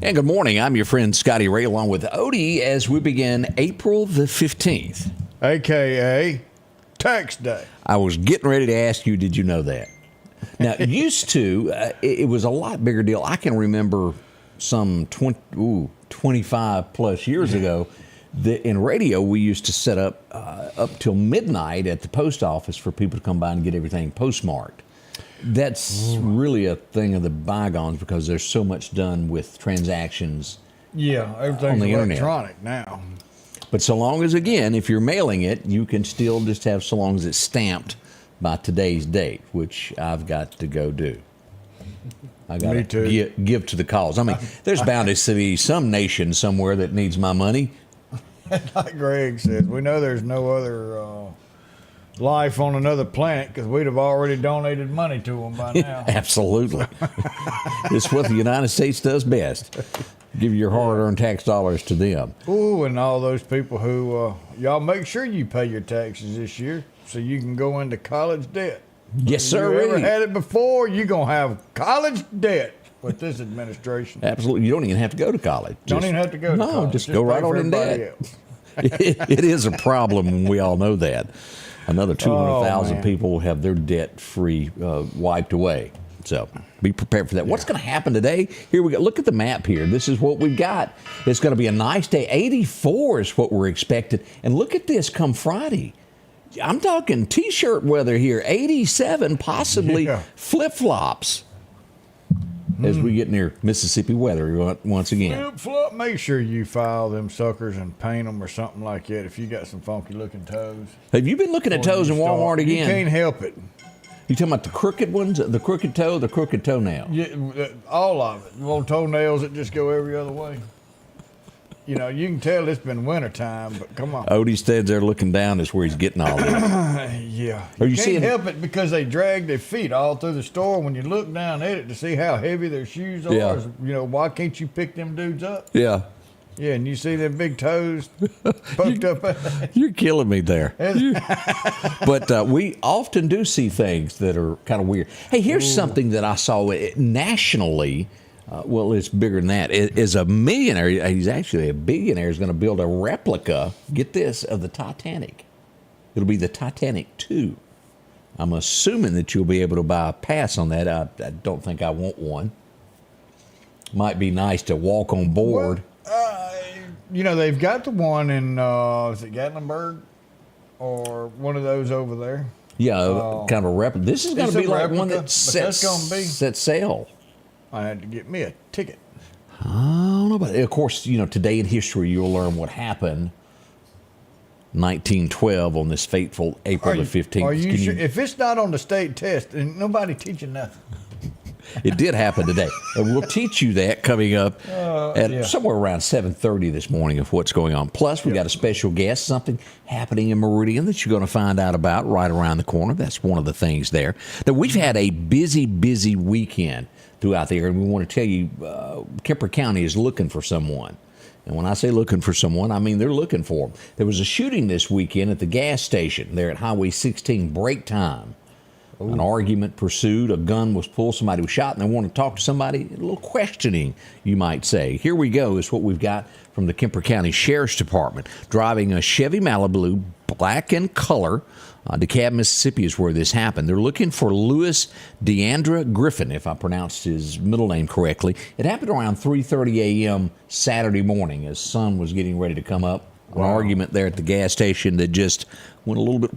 And good morning. I'm your friend Scotty Ray along with Odie as we begin April the 15th. AKA Tax Day. I was getting ready to ask you, did you know that? Now, used to, it was a lot bigger deal. I can remember some 25 plus years ago, in radio, we used to set up till midnight at the post office for people to come by and get everything postmarked. That's really a thing of the bygones because there's so much done with transactions. Yeah, everything's on the electronic now. But so long as, again, if you're mailing it, you can still just have so long as it's stamped by today's date, which I've got to go do. I got to give to the cause. I mean, there's bound to be some nation somewhere that needs my money. Like Greg says, we know there's no other life on another planet because we'd have already donated money to them by now. Absolutely. It's what the United States does best. Give your hard-earned tax dollars to them. Ooh, and all those people who, y'all make sure you pay your taxes this year so you can go into college debt. Yes, sir. If you ever had it before, you're going to have college debt with this administration. Absolutely. You don't even have to go to college. Don't even have to go to college. No, just go right on in debt. It is a problem, and we all know that. Another 200,000 people will have their debt-free wiped away. So be prepared for that. Yeah. What's going to happen today? Here we go. Look at the map here. This is what we've got. It's going to be a nice day. 84 is what we're expected. And look at this come Friday. I'm talking T-shirt weather here. 87, possibly flip-flops. As we get near Mississippi weather once again. Flip-flop, make sure you file them suckers and paint them or something like that if you got some funky-looking toes. Have you been looking at toes in Walmart again? You can't help it. You talking about the crooked ones, the crooked toe, the crooked toenail? Yeah, all of it. Little toenails that just go every other way. You know, you can tell it's been wintertime, but come on. Odie stands there looking down is where he's getting all this. Yeah. Are you can't help it because they drag their feet all through the store. When you look down at it to see how heavy their shoes are, you know, why can't you pick them dudes up? Yeah. Yeah, and you see them big toes poked up. You're killing me there. But we often do see things that are kind of weird. Hey, here's something that I saw nationally. Well, it's bigger than that. Is a millionaire. He's actually a billionaire. Is going to build a replica. Get this, of the Titanic. It'll be the Titanic 2. I'm assuming that you'll be able to buy a pass on that. I don't think I want one. Might be nice to walk on board. You know, they've got the one in is it Gatlinburg or one of those over there? Yeah, kind of a replica. This is going to be like one that sets sail. I had to get me a ticket. I don't know about it. Of course, you know, today in history, you'll learn what happened 1912 on this fateful April the 15th. Are you sure? If it's not on the state test, then nobody teaching nothing. It did happen today. And we'll teach you that coming up at somewhere around 7:30 this morning of what's going on. Plus, we got a special guest, something happening in Meridian that you're going to find out about right around the corner. That's one of the things there. Now, we've had a busy weekend throughout the area, and we want to tell you Kemper County is looking for someone. And when I say looking for someone, I mean they're looking for them. There was a shooting this weekend at the gas station there at Highway 16 break time. An argument pursued, a gun was pulled, somebody was shot, and they want to talk to somebody. A little questioning, you might say. Here we go is what we've got from the Kemper County Sheriff's Department. Driving a Chevy Malibu, black in color, DeKalb, Mississippi is where this happened. They're looking for Deandra Griffin, if I pronounced his middle name correctly. It happened around 3:30 a.m. Saturday morning as sun was getting ready to come up. An argument there at the gas station that just went a little bit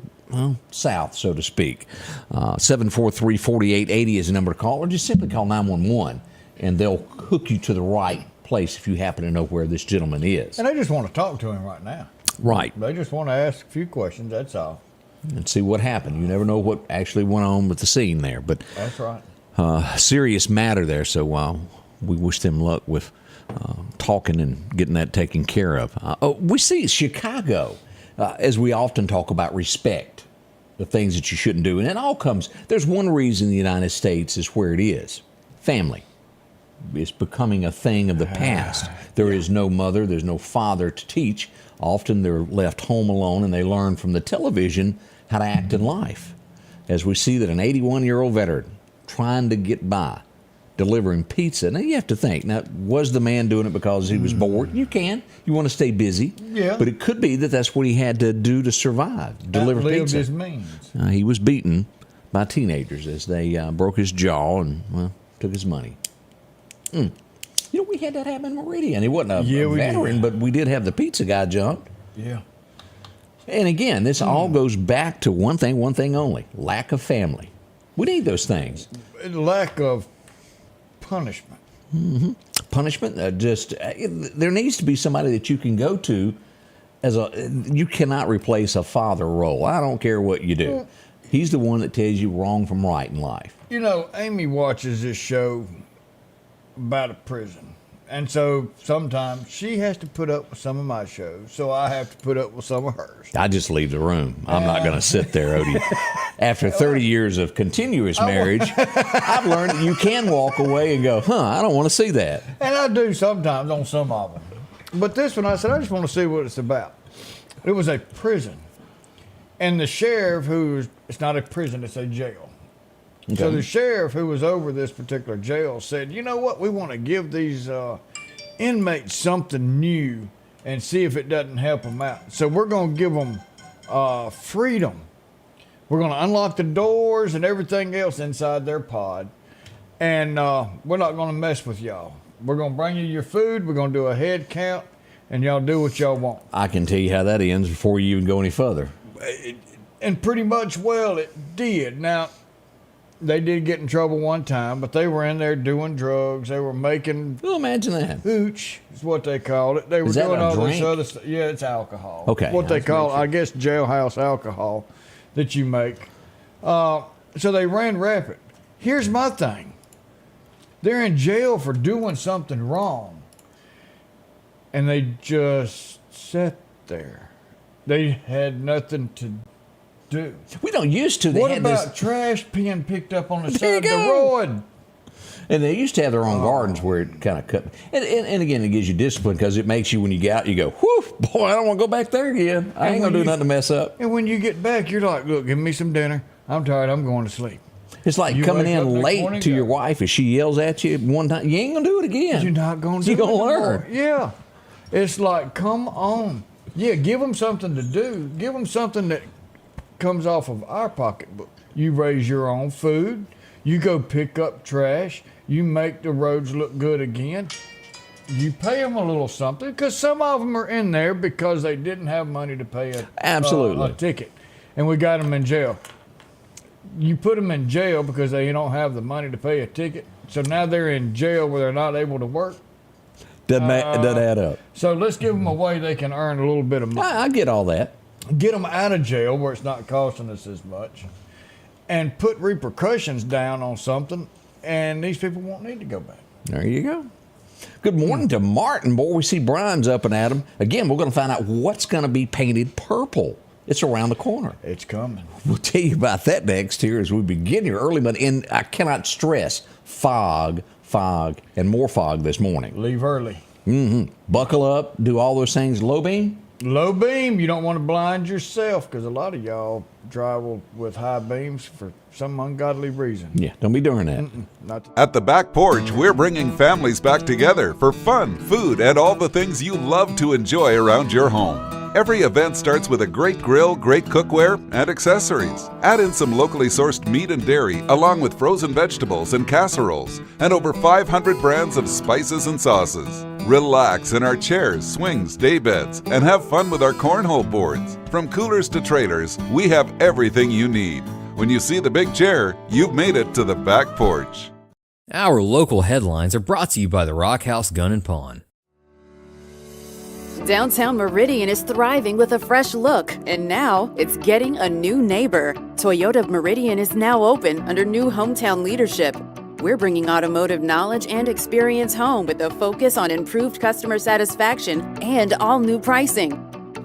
south, so to speak. 743-4880 is the number to call, or just simply call 911, and they'll hook you to the right place if you happen to know where this gentleman is. And they just want to talk to him right now. Right. They just want to ask a few questions, that's all. and see what happened. You never know what actually went on with the scene there. But That's right. serious matter there. So we wish them luck with talking and getting that taken care of. We see Chicago, as we often talk about respect, the things that you shouldn't do. And it all comes, there's one reason the United States is where it is. Family. It's becoming a thing of the past. There is no mother, there's no father to teach. Often they're left home alone and they learn from the television how to act in life. As we see that an 81-year-old veteran trying to get by, delivering pizza. Now you have to think, now was the man doing it because he was bored? You want to stay busy. Yeah. But it could be that that's what he had to do to survive, deliver pizza. His means. He was beaten by teenagers as they broke his jaw and, well, took his money. We had that happen in Meridian. He wasn't a veteran, but we did have the pizza guy jumped. Yeah. And again, this all goes back to one thing only: lack of family. We need those things. Lack of punishment. Mm-hmm. Punishment. There needs to be somebody that you can go to. You cannot replace a father role. I don't care what you do. He's the one that tells you wrong from right in life. Amy watches this show about a prison. And so sometimes she has to put up with some of my shows, so I have to put up with some of hers. I just leave the room. I'm not going to sit there, Odie. After 30 years of continuous marriage, I've learned that you can walk away and go, I don't want to see that. And I do sometimes on some of them. But this one, I said, I just want to see what it's about. It was a prison. And the sheriff it's not a prison, it's a jail. Okay. So the sheriff who was over this particular jail said, you know what, we want to give these inmates something new and see if it doesn't help them out. So we're going to give them freedom. We're going to unlock the doors and everything else inside their pod. And we're not going to mess with y'all. We're going to bring you your food. We're going to do a head count, and y'all do what y'all want. I can tell you how that ends before you even go any further. And pretty much, well, it did. Now, they did get in trouble one time, but they were in there doing drugs. They were making... Well, imagine that. Hooch is what they called it. They were doing all this other stuff. Yeah, it's alcohol. Okay. What they call, I guess, jailhouse alcohol that you make. So they ran rapid. Here's my thing. They're in jail for doing something wrong. And they just sat there. They had nothing to do. We don't used to. What about trash being picked up on the side of the road? And they used to have their own gardens where it kind of cut. And again, it gives you discipline because it makes you, when you get out, you go, whew, boy, I don't want to go back there again. I ain't going to do nothing to mess up. And when you get back, you're like, look, give me some dinner. I'm tired. I'm going to sleep. It's like coming in late to your wife if she yells at you one time. You ain't going to do it again. You're not going to do it. You're going to learn. Yeah. It's like, come on. Yeah, give them something to do. Give them something that comes off of our pocketbook. You raise your own food. You go pick up trash. You make the roads look good again. You pay them a little something, because some of them are in there because they didn't have money to pay a ticket. And we got them in jail. You put them in jail because they don't have the money to pay a ticket. So now they're in jail where they're not able to work. Doesn't add up. So let's give them a way they can earn a little bit of money. I get all that. Get them out of jail where it's not costing us as much, and put repercussions down on something, and these people won't need to go back. There you go. Good morning to Martin. Boy, we see Brian's up and at him. Again, we're going to find out what's going to be painted purple. It's around the corner. It's coming. We'll tell you about that next here as we begin your early, but I cannot stress fog, and more fog this morning. Leave early. Mm-hmm. Buckle up, do all those things. Low beam? Low beam. You don't want to blind yourself, because a lot of y'all travel with high beams for some ungodly reason. Yeah, don't be doing that. At the Back Porch, we're bringing families back together for fun, food, and all the things you love to enjoy around your home. Every event starts with a great grill, great cookware, and accessories. Add in some locally sourced meat and dairy, along with frozen vegetables and casseroles, and over 500 brands of spices and sauces. Relax in our chairs, swings, daybeds, and have fun with our cornhole boards. From coolers to trailers, we have everything you need. When you see the big chair, you've made it to the Back Porch. Our local headlines are brought to you by the Rock House Gun and Pawn. Downtown Meridian is thriving with a fresh look, and now it's getting a new neighbor. Toyota of Meridian is now open under new hometown leadership. We're bringing automotive knowledge and experience home with a focus on improved customer satisfaction and all new pricing.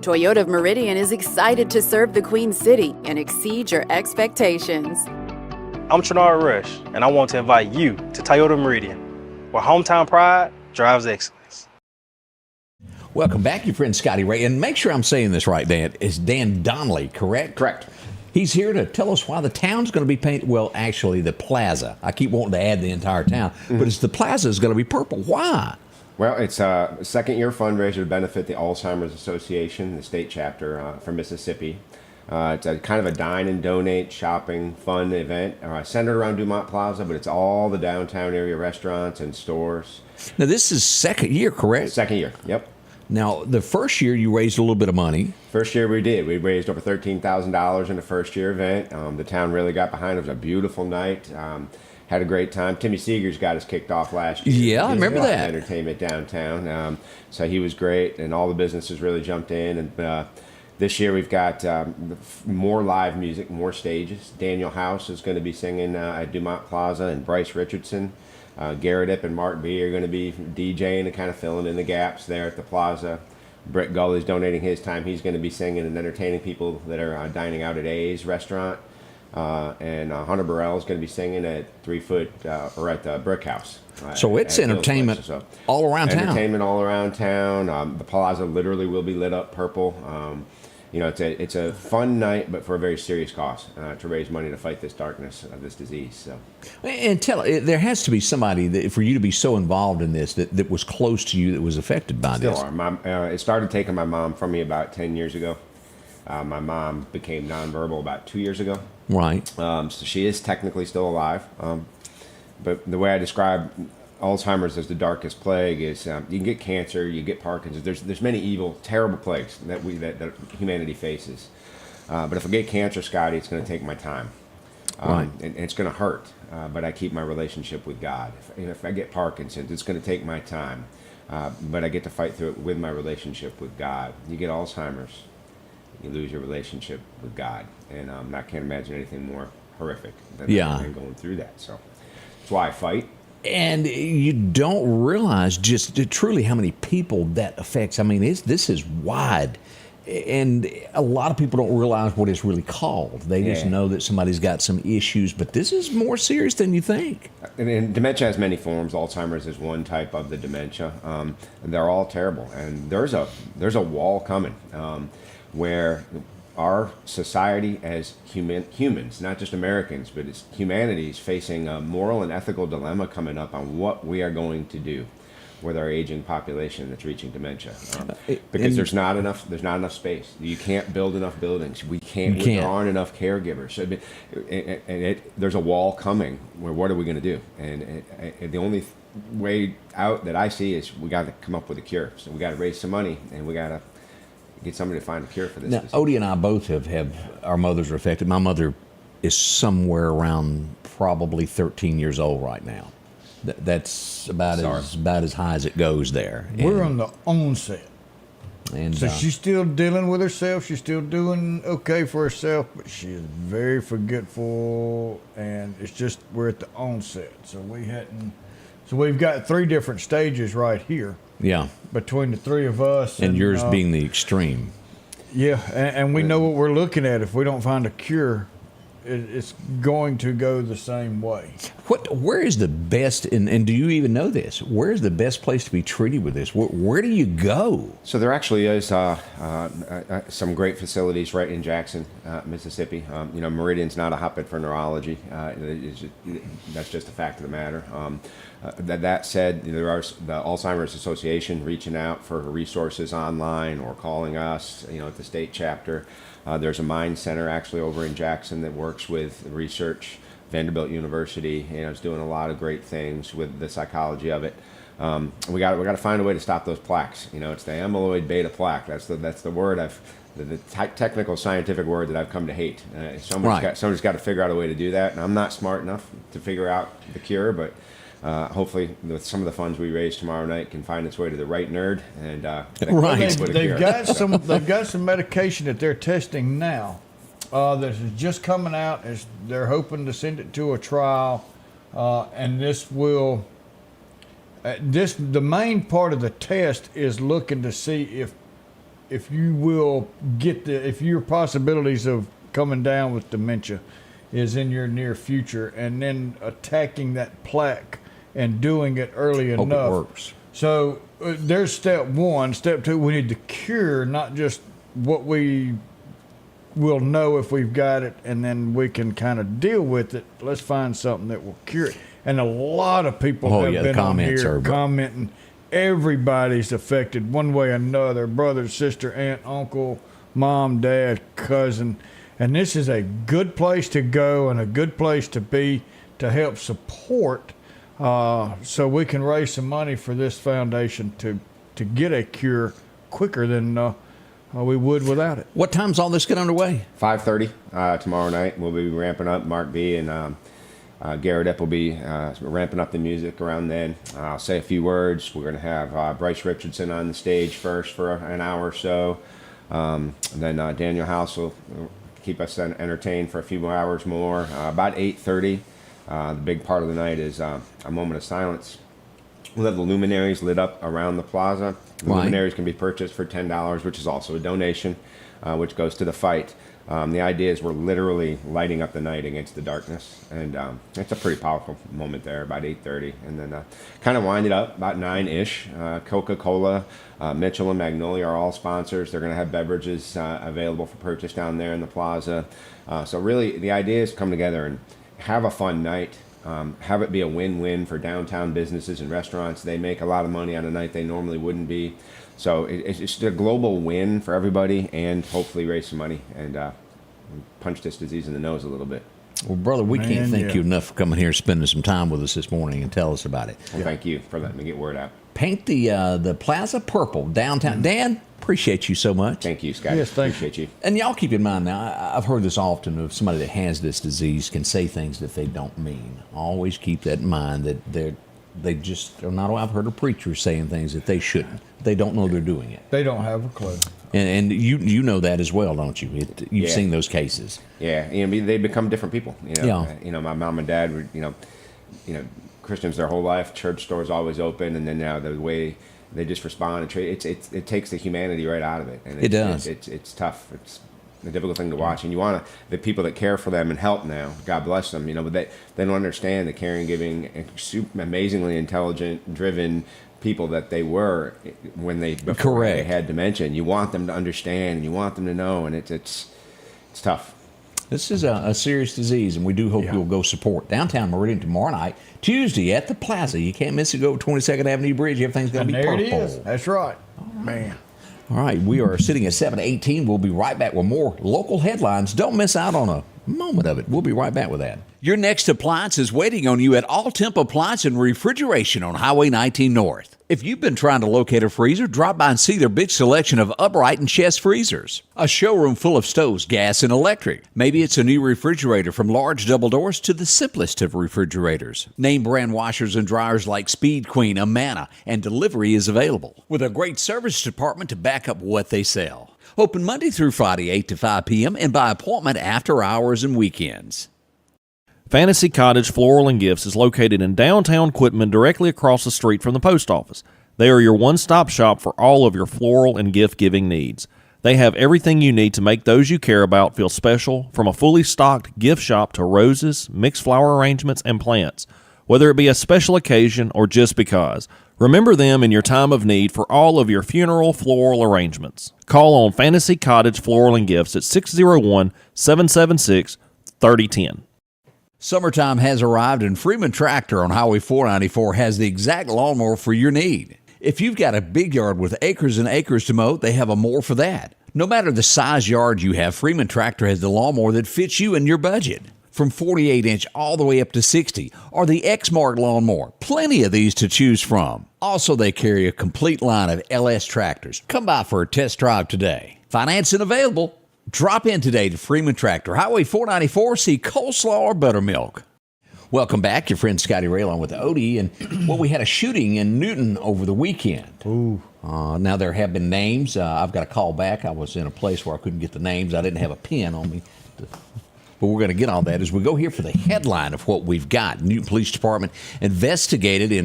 Toyota of Meridian is excited to serve the Queen City and exceed your expectations. I'm Trenard Rush, and I want to invite you to Toyota Meridian, where hometown pride drives excellence. Welcome back, your friend Scotty Ray. And make sure I'm saying this right, Dan. It's Dan Donnelly, correct? Correct. He's here to tell us why the town's going to be painted. Well, actually, the plaza. I keep wanting to add the entire town, but it's the plaza is going to be purple. Why? Well, it's a second-year fundraiser to benefit the Alzheimer's Association, the state chapter from Mississippi. It's a kind of a dine and donate shopping fun event centered around Dumont Plaza, but it's all the downtown area restaurants and stores. Now, this is second year, correct? Second year, yep. Now, the first year you raised a little bit of money. First year we did. We raised over $13,000 in the first year event. The town really got behind it. It was a beautiful night. Had a great time. Timmy Seegers got us kicked off last year. Yeah, I remember that. Entertainment downtown. So he was great, and all the businesses really jumped in. And this year we've got more live music, more stages. Daniel House is going to be singing at Dumont Plaza, and Bryce Richardson. Garrett Ipp and Mark B are going to be DJing and kind of filling in the gaps there at the plaza. Brett Gully's donating his time. He's going to be singing and entertaining people that are dining out at A's restaurant. And Hunter Burrell is going to be singing at 3 Foot or at the Brick House. So it's entertainment all around town. Entertainment all around town. The plaza literally will be lit up purple. It's a fun night, but for a very serious cause to raise money to fight this darkness of this disease. So, and there has to be somebody that, for you to be so involved in this that was close to you that was affected by this. Still are. It started taking my mom from me about 10 years ago. My mom became nonverbal about 2 years ago. Right. So she is technically still alive. But the way I describe Alzheimer's as the darkest plague is you can get cancer, you get Parkinson's. There's many evil, terrible plagues that humanity faces. But if I get cancer, Scotty, it's going to take my time. Right. And it's going to hurt. But I keep my relationship with God. If I get Parkinson's, it's going to take my time. But I get to fight through it with my relationship with God. You get Alzheimer's, you lose your relationship with God. And I can't imagine anything more horrific than going through that. So that's why I fight. And you don't realize just truly how many people that affects. I mean, this is wide. And a lot of people don't realize what it's really called. They just know that somebody's got some issues, but this is more serious than you think. And dementia has many forms. Alzheimer's is one type of the dementia. And they're all terrible. And there's a wall coming where our society as humans, not just Americans, but as humanity, is facing a moral and ethical dilemma coming up on what we are going to do with our aging population that's reaching dementia, because there's not enough space. You can't build enough buildings. There aren't enough caregivers. So, there's a wall coming. Where what are we going to do? And the only way out that I see is we got to come up with a cure. So we got to raise some money, and we got to get somebody to find a cure for this. Now, disease. Odie and I both have our mothers are affected. My mother is somewhere around probably 13 years old right now. That's about as high as it goes there. We're on the onset. And so she's still dealing with herself. She's still doing okay for herself, but she is very forgetful, and it's just we're at the onset. So we've got 3 different stages right here. Yeah. Between the 3 of us. And yours being the extreme. Yeah, and we know what we're looking at. If we don't find a cure, it's going to go the same way. Where is the best, and do you even know this? Where is the best place to be treated with this? Where do you go? So there actually is some great facilities right in Jackson, Mississippi. Meridian's not a hotbed for neurology. That's just a fact of the matter. That said, there are the Alzheimer's Association reaching out for resources online or calling us, at the state chapter. There's a Mind Center actually over in Jackson that works with research. Vanderbilt University, is doing a lot of great things with the psychology of it. We got to find a way to stop those plaques. It's the amyloid beta plaque. That's the word the technical scientific word that I've come to hate. Somebody's got to figure out a way to do that, and I'm not smart enough to figure out the cure, but hopefully, with some of the funds we raise tomorrow night can find its way to the right nerd. And Right. They've got some medication that they're testing now. That is just coming out. They're hoping to send it to a trial, and this will. The main part of the test is looking to see if you will get if your possibilities of coming down with dementia is in your near future, and then attacking that plaque and doing it early Hope enough. it works. So there's step one. Step two, we need to cure, not just what we will know if we've got it, and then we can kind of deal with it. Let's find something that will cure it. And a lot of people have been on here commenting. Everybody's affected one way or another. Brother, sister, aunt, uncle, mom, dad, cousin. And this is a good place to go and a good place to be to help support, so we can raise some money for this foundation to get a cure quicker than we would without it. What time's all this get underway? 5:30 tomorrow night. We'll be ramping up. Mark B. and Garrett Epp will be ramping up the music around then. I'll say a few words. We're going to have Bryce Richardson on the stage first for an hour or so. And then Daniel House will keep us entertained for a few more hours more. About 8:30, the big part of the night is a moment of silence. We'll have the luminaries lit up around the plaza. The luminaries can be purchased for $10, which is also a donation, which goes to the fight. The idea is we're literally lighting up the night against the darkness, and it's a pretty powerful moment there, about 8:30, and then kind of wind it up about 9-ish. Coca-Cola, Mitchell, and Magnolia are all sponsors. They're going to have beverages available for purchase down there in the plaza. So really, the idea is to come together and have a fun night. Have it be a win-win for downtown businesses and restaurants. They make a lot of money on a night they normally wouldn't be. So it's a global win for everybody, and hopefully raise some money and punch this disease in the nose a little bit. Well, brother, we can't thank you enough for coming here and spending some time with us this morning and tell us about it. Well, thank you for letting me get word out. Paint the plaza purple downtown. Dan, appreciate you so much. Thank you, Scott. Yes, thank Appreciate you. And y'all keep in mind now, I've heard this often of somebody that has this disease can say things that they don't mean. Always keep that in mind that they just are not. I've heard of preachers saying things that they shouldn't. They don't know they're doing it. They don't have a clue. And you know that as well, don't you? You've seen those cases. Yeah, they become different people. Yeah. My mom and dad were, Christians their whole life. Church stores always open, and then now the way they just respond and trade, it takes the humanity right out of it. And it does. It's tough. It's a difficult thing to watch, and you want the people that care for them and help now. God bless them. But they don't understand the caring, giving, amazingly intelligent, driven people that they were before they had dementia. And you want them to understand, and you want them to know, and it's tough. This is a serious disease, and we do hope you'll go support Downtown Meridian tomorrow night, Tuesday at the Plaza. You can't miss it. Go 22nd Avenue Bridge. Everything's going to be purple. There it is. That's right. Man. All right, we are sitting at 7:18. We'll be right back with more local headlines. Don't miss out on a moment of it. We'll be right back with that. Your next appliance is waiting on you at All Temp Appliance and Refrigeration on Highway 19 North. If you've been trying to locate a freezer, drop by and see their big selection of upright and chest freezers. A showroom full of stoves, gas, and electric. Maybe it's a new refrigerator from large double doors to the simplest of refrigerators. Name brand washers and dryers like Speed Queen, Amana, and delivery is available. With a great service department to back up what they sell. Open Monday through Friday, 8 to 5 p.m. and by appointment after hours and weekends. Fantasy Cottage Floral and Gifts is located in downtown Quitman, directly across the street from the post office. They are your one-stop shop for all of your floral and gift-giving needs. They have everything you need to make those you care about feel special, from a fully stocked gift shop to roses, mixed flower arrangements, and plants. Whether it be a special occasion or just because, remember them in your time of need for all of your funeral floral arrangements. Call on Fantasy Cottage Floral and Gifts at 601-776-3010. Summertime has arrived, and Freeman Tractor on Highway 494 has the exact lawnmower for your need. If you've got a big yard with acres and acres to mow, they have a mower for that. No matter the size yard you have, Freeman Tractor has the lawnmower that fits you and your budget. From 48-inch all the way up to 60, or the X-Mark lawnmower. Plenty of these to choose from. Also, they carry a complete line of LS tractors. Come by for a test drive today. Financing available. Drop in today to Freeman Tractor, Highway 494, see coleslaw or buttermilk. Welcome back. Your friend Scotty Ray along with Odie. And well, we had a shooting in Newton over the weekend. Ooh. Now, there have been names. I've got a call back. I was in a place where I couldn't get the names. I didn't have a pen on me. But we're going to get all that as we go here for the headline of what we've got. Newton Police Department investigated they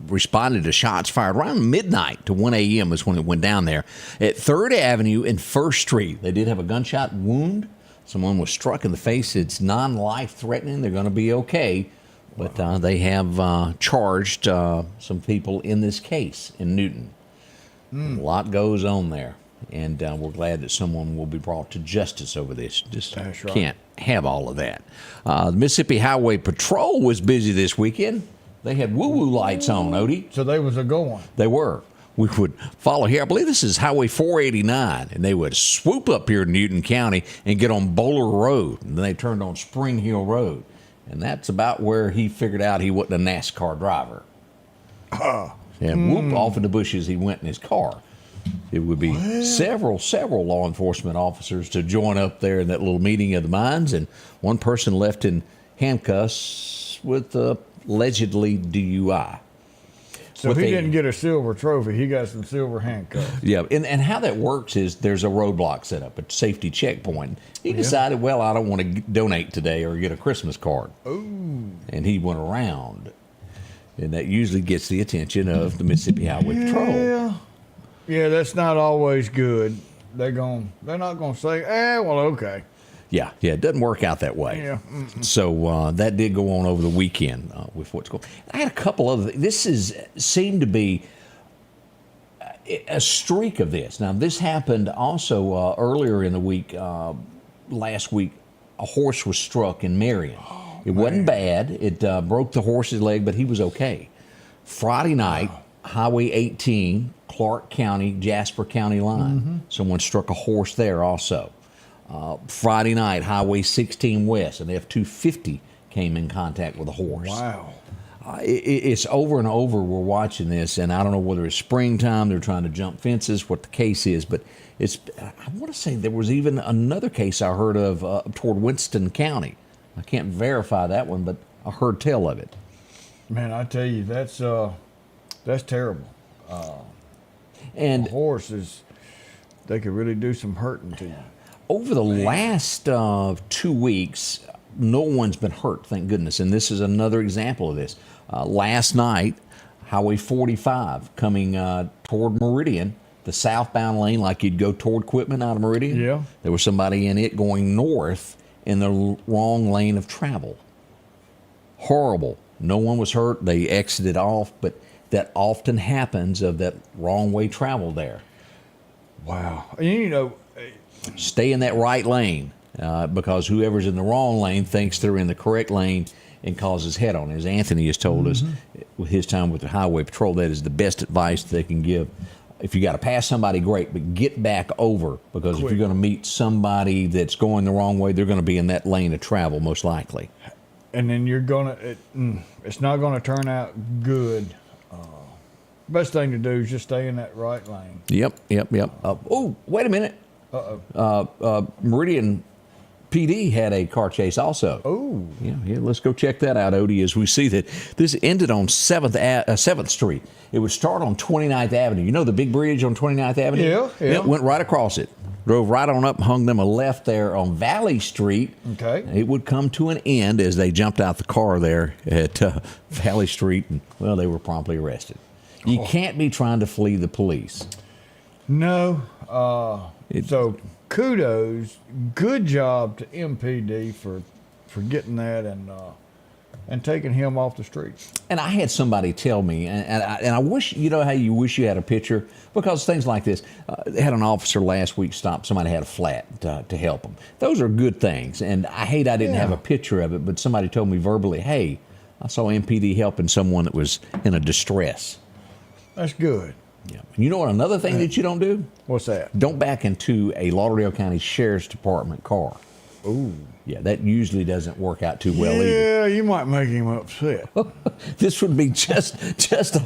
responded to shots fired around midnight to 1 a.m. is when it went down there at 3rd Avenue and 1st Street. They did have a gunshot wound. Someone was struck in the face. It's non-life-threatening. They're going to be okay. But they have charged some people in this case in Newton. A lot goes on there. And we're glad that someone will be brought to justice over this. Just can't have all of that. The Mississippi Highway Patrol was busy this weekend. They had woo-woo lights on, Odie. So they was a-going. They were. We would follow here. I believe this is Highway 489, and they would swoop up here in Newton County and get on Bowler Road. And then they turned on Spring Hill Road. And that's about where he figured out he wasn't a NASCAR driver. And whoop, off in the bushes he went in his car. It would be several law enforcement officers to join up there in that little meeting of the minds, and one person left in handcuffs with allegedly DUI. So he didn't get a silver trophy. He got some silver handcuffs. Yeah, and how that works is there's a roadblock set up, a safety checkpoint. He decided, well, I don't want to donate today or get a Christmas card. Ooh. And he went around, and that usually gets the attention of the Mississippi Highway Patrol. Yeah, that's not always good. They're not gonna say, well, okay. Yeah, it doesn't work out that way. Yeah. So that did go on over the weekend with what's going on. I had a couple other things. This seemed to be a streak of this. Now, this happened also earlier in the week. Last week, a horse was struck in Marion. It wasn't bad. It broke the horse's leg, but he was okay. Friday night, Highway 18, Clark County, Jasper County line. Someone struck a horse there also. Friday night, Highway 16 West, an F-250 came in contact with a horse. Wow. It's over and over. We're watching this, and I don't know whether it's springtime, they're trying to jump fences, what the case is, but I want to say there was even another case I heard of toward Winston County. I can't verify that one, but I heard tell of it. Man, I tell you, that's terrible. And horses, they could really do some hurting to you. Over the last 2 weeks, no one's been hurt, thank goodness. And this is another example of this. Last night, Highway 45 coming toward Meridian, the southbound lane, like you'd go toward Quitman out of Meridian. Yeah. There was somebody in it going north in the wrong lane of travel. Horrible. No one was hurt. They exited off, but that often happens of that wrong way travel there. Wow. You know, stay in that right lane because whoever's in the wrong lane thinks they're in the correct lane and causes head on. As Anthony has told us with his time with the Highway Patrol, that is the best advice they can give. If you got to pass somebody, great, but get back over because if you're going to meet somebody that's going the wrong way, they're going to be in that lane of travel most likely. And then it's not going to turn out good. Best thing to do is just stay in that right lane. Yep. Oh, wait a minute. Meridian PD had a car chase also. Oh. Yeah, let's go check that out, Odie, as we see that this ended on 7th Street. It would start on 29th Avenue. You know the big bridge on 29th Avenue? Yeah. It went right across it. Drove right on up and hung them a left there on Valley Street. Okay. It would come to an end as they jumped out the car there at Valley Street, and, well, they were promptly arrested. You can't be trying to flee the police. No. So kudos, good job to MPD for getting that and taking him off the streets. And I had somebody tell me, and I wish, you know how you wish you had a picture? Because things like this, they had an officer last week stop somebody had a flat to help them. Those are good things, and I hate I didn't have a picture of it, but somebody told me verbally, hey, I saw MPD helping someone that was in a distress. That's good. Yeah. You know what? Another thing that you don't do? What's that? Don't back into a Lauderdale County Sheriff's Department car. Ooh. Yeah, that usually doesn't work out too well either. Yeah, you might make him upset. This would be just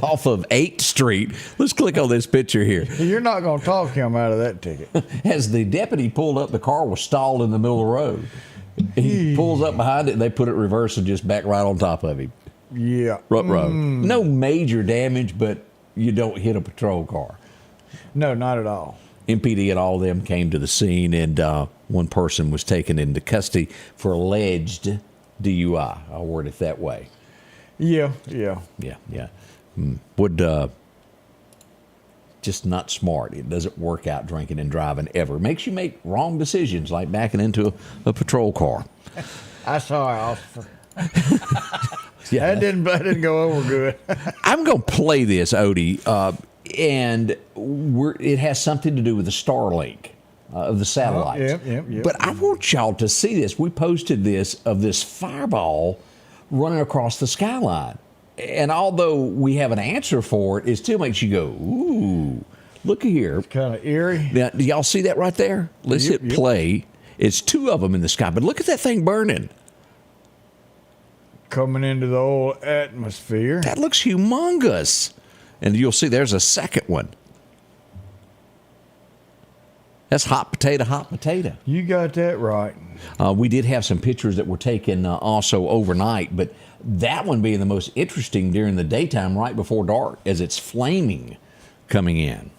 off of 8th Street. Let's click on this picture here. You're not going to talk him out of that ticket. As the deputy pulled up, the car was stalled in the middle of the road. He pulls up behind it, and they put it in reverse and just back right on top of him. Yeah. Ruh-roh. No major damage, but you don't hit a patrol car. No, not at all. MPD and all of them came to the scene, and one person was taken into custody for alleged DUI. I'll word it that way. Yeah. Yeah. Would just not smart. It doesn't work out drinking and driving ever. It makes you make wrong decisions, like backing into a patrol car. I saw it, officer. Yeah, that didn't go over good. I'm going to play this, Odie, and it has something to do with the Starlink of the satellites. Yep. But I want y'all to see this. We posted this of this fireball running across the skyline. And although we have an answer for it, it still makes you go, ooh, look here. It's kind of eerie. Now, do y'all see that right there? Let's hit play. It's two of them in the sky, but look at that thing burning. Coming into the old atmosphere. That looks humongous. And you'll see there's a second one. That's hot potato. You got that right. We did have some pictures that were taken also overnight, but that one being the most interesting during the daytime right before dark as it's flaming coming in.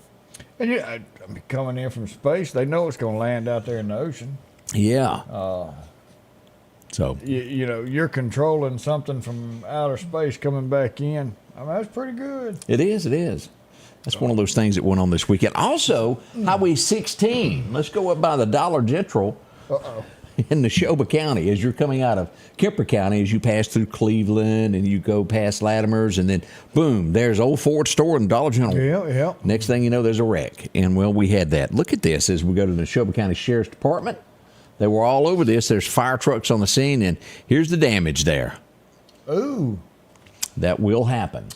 And I mean, coming in from space, they know it's going to land out there in the ocean. Yeah. So you know, you're controlling something from outer space coming back in. I mean, that's pretty good. It is. That's one of those things that went on this weekend. Also, Highway 16. Let's go up by the Dollar General in Neshoba County as you're coming out of Kemper County, as you pass through Cleveland and you go past Latimer's, and then boom, there's old Ford store and Dollar General. Yeah. Next thing you know, there's a wreck. And well, we had that. Look at this as we go to the Neshoba County Sheriff's Department. They were all over this. There's fire trucks on the scene, and here's the damage there. Ooh. That will happen.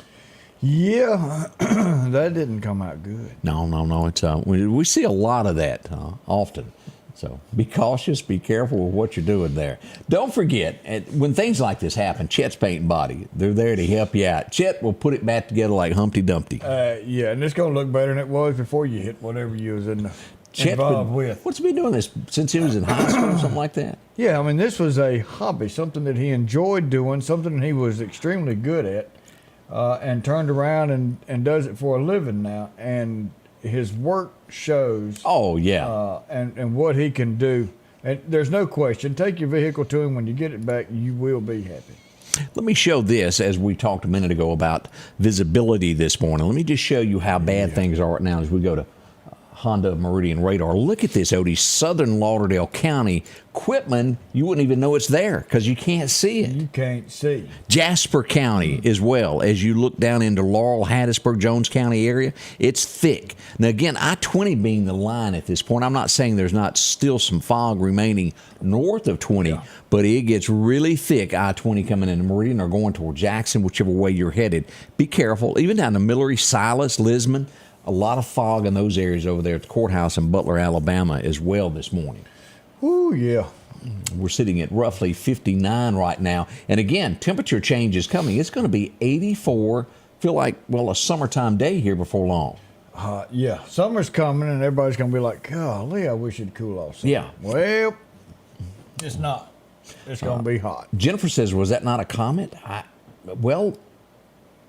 Yeah, that didn't come out good. No. It's we see a lot of that often. So be cautious, be careful with what you're doing there. Don't forget, when things like this happen, Chet's Paint and Body, they're there to help you out. Chet will put it back together like Humpty Dumpty. Yeah, and it's going to look better than it was before you hit whatever you was involved with. What's he been doing this since he was in high school or something like that? Yeah, I mean, this was a hobby, something that he enjoyed doing, something he was extremely good at, and turned around and does it for a living now. And his work shows. Oh, yeah. And what he can do. And there's no question. Take your vehicle to him. When you get it back, you will be happy. Let me show this, as we talked a minute ago about visibility this morning. Let me just show you how bad things are right now as we go to Honda Meridian radar. Look at this, Odie. Southern Lauderdale County. Quitman, you wouldn't even know it's there because you can't see it. You can't see. Jasper County as well. As you look down into Laurel, Hattiesburg, Jones County area, it's thick. Now, again, I-20 being the line at this point. I'm not saying there's not still some fog remaining north of 20, but it gets really thick, I-20 coming into Meridian or going toward Jackson, whichever way you're headed. Be careful. Even down to Millery, Silas, Lisman, a lot of fog in those areas over there at the courthouse in Butler, Alabama as well this morning. Ooh, yeah. We're sitting at roughly 59 right now. And again, temperature change is coming. It's going to be 84, feel like, well, a summertime day here before long. Yeah, summer's coming and everybody's going to be like, golly, I wish it'd cool off some. Yeah. Well, it's not. It's going to be hot. Jennifer says, was that not a comment?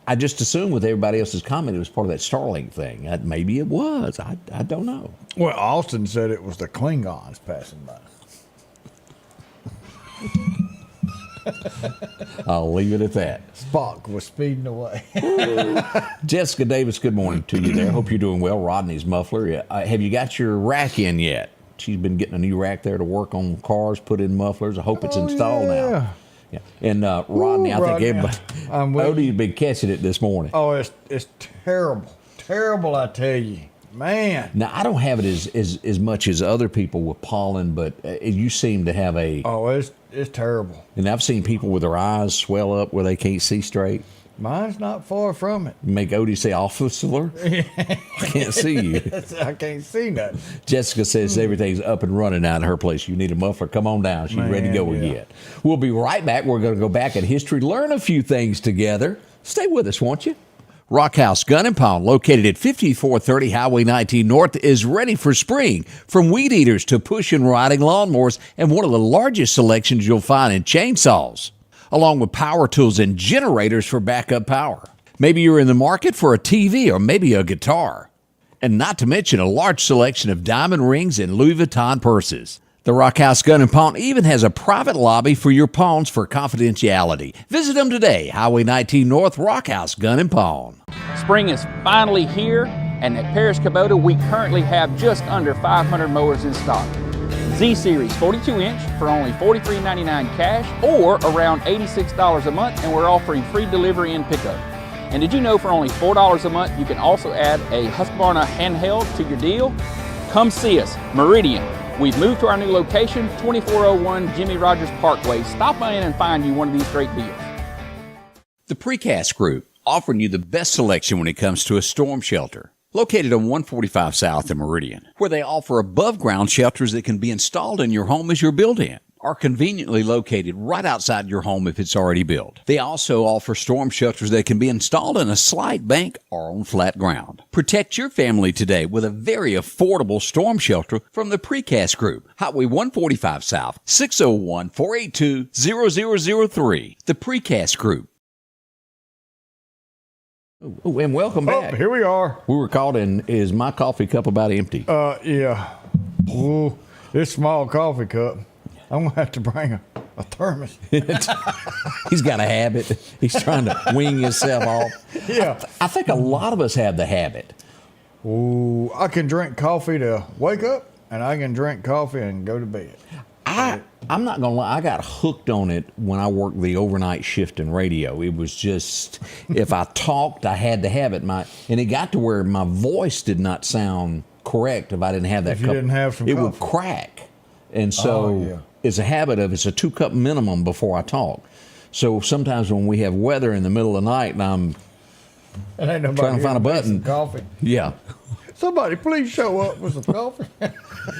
I just assumed with everybody else's comment it was part of that Starlink thing. Maybe it was. I don't know. Well, Austin said it was the Klingons passing by. I'll leave it at that. Spock was speeding away. Jessica Davis, good morning to you there. Hope you're doing well. Rodney's muffler. Have you got your rack in yet? She's been getting a new rack there to work on cars, put in mufflers. I hope it's installed now. Yeah. And Rodney, I think everybody, Odie's been catching it this morning. Oh, it's terrible. Terrible, I tell you. Man. Now, I don't have it as much as other people with pollen, but you seem to have a... Oh, it's terrible. And I've seen people with their eyes swell up where they can't see straight. Mine's not far from it. Make Odie say, officer, I can't see you. I can't see nothing. Jessica says everything's up and running out of her place. You need a muffler. Come on down. She's ready to go again. We'll be right back. We're going to go back in history, learn a few things together. Stay with us, won't you? Rockhouse Gun and Pawn, located at 5430 Highway 19 North, is ready for spring. From weed eaters to push and riding lawnmowers, and one of the largest selections you'll find in chainsaws, along with power tools and generators for backup power. Maybe you're in the market for a TV or maybe a guitar. And not to mention a large selection of diamond rings and Louis Vuitton purses. The Rockhouse Gun and Pawn even has a private lobby for your pawns for confidentiality. Visit them today, Highway 19 North, Rockhouse Gun and Pawn. Spring is finally here, and at Paris Kubota, we currently have just under 500 mowers in stock. Z-Series 42-inch for only $43.99 cash or around $86 a month, and we're offering free delivery and pickup. And did you know for only $4 a month, you can also add a Husqvarna handheld to your deal? Come see us, Meridian. We've moved to our new location, 2401 Jimmy Rogers Parkway. Stop by in and find you one of these great deals. The Precast Group, offering you the best selection when it comes to a storm shelter. Located on 145 South in Meridian, where they offer above-ground shelters that can be installed in your home as you're built in, are conveniently located right outside your home if it's already built. They also offer storm shelters that can be installed in a slight bank or on flat ground. Protect your family today with a very affordable storm shelter from the Precast Group. Highway 145 South, 601-482-0003. The Precast Group. Oh, and welcome back. Oh, here we are. We were called in, is my coffee cup about empty? Yeah. Ooh, this small coffee cup. I'm going to have to bring a thermos. He's got a habit. He's trying to wing himself off. Yeah. I think a lot of us have the habit. Ooh, I can drink coffee to wake up, and I can drink coffee and go to bed. I'm not going to lie. I got hooked on it when I worked the overnight shift in radio. It was just, if I talked, I had to have it. And it got to where my voice did not sound correct if I didn't have that if you cup. didn't have some it coffee. would crack. And so it's a habit of, it's a 2-cup minimum before I talk. So sometimes when we have weather in the middle of the night and I'm trying to find a button. Coffee. Yeah. Somebody please show up with some coffee.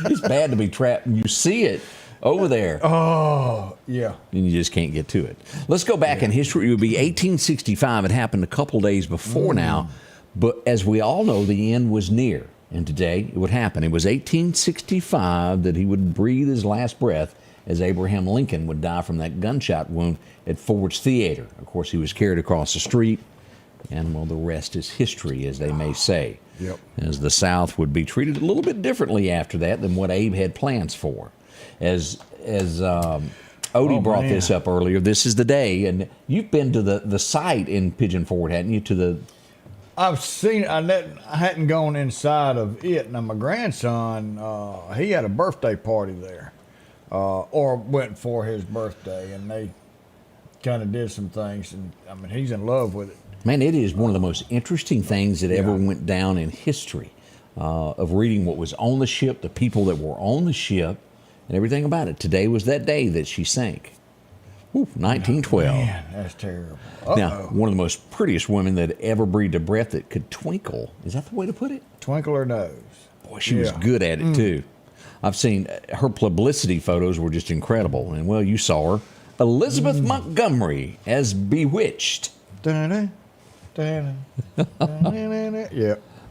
It's bad to be trapped and you see it over there. Oh, yeah. And you just can't get to it. Let's go back in history. It would be 1865. It happened a couple days before now. But as we all know, the end was near. And today it would happen. It was 1865 that he would breathe his last breath as Abraham Lincoln would die from that gunshot wound at Ford's Theater. Of course, he was carried across the street. And, well, the rest is history, as they may say. Yep. As the South would be treated a little bit differently after that than what Abe had plans for. As Odie brought this up earlier, this is the day. And you've been to the site in Pigeon Forge, hadn't you? I've seen it. I hadn't gone inside of it. Now, my grandson, he had a birthday party there, or went for his birthday, and they kind of did some things. And, I mean, he's in love with it. Man, it is one of the most interesting things that ever went down in history, of reading what was on the ship, the people that were on the ship, and everything about it. Today was that day that she sank. 1912. Man, that's terrible. Now, one of the most prettiest women that ever breathed a breath that could twinkle. Is that the way to put it? Twinkle her nose. Boy, she was good at it, too. I've seen her publicity photos were just incredible. And, well, you saw her. Elizabeth Montgomery as Bewitched. Yeah.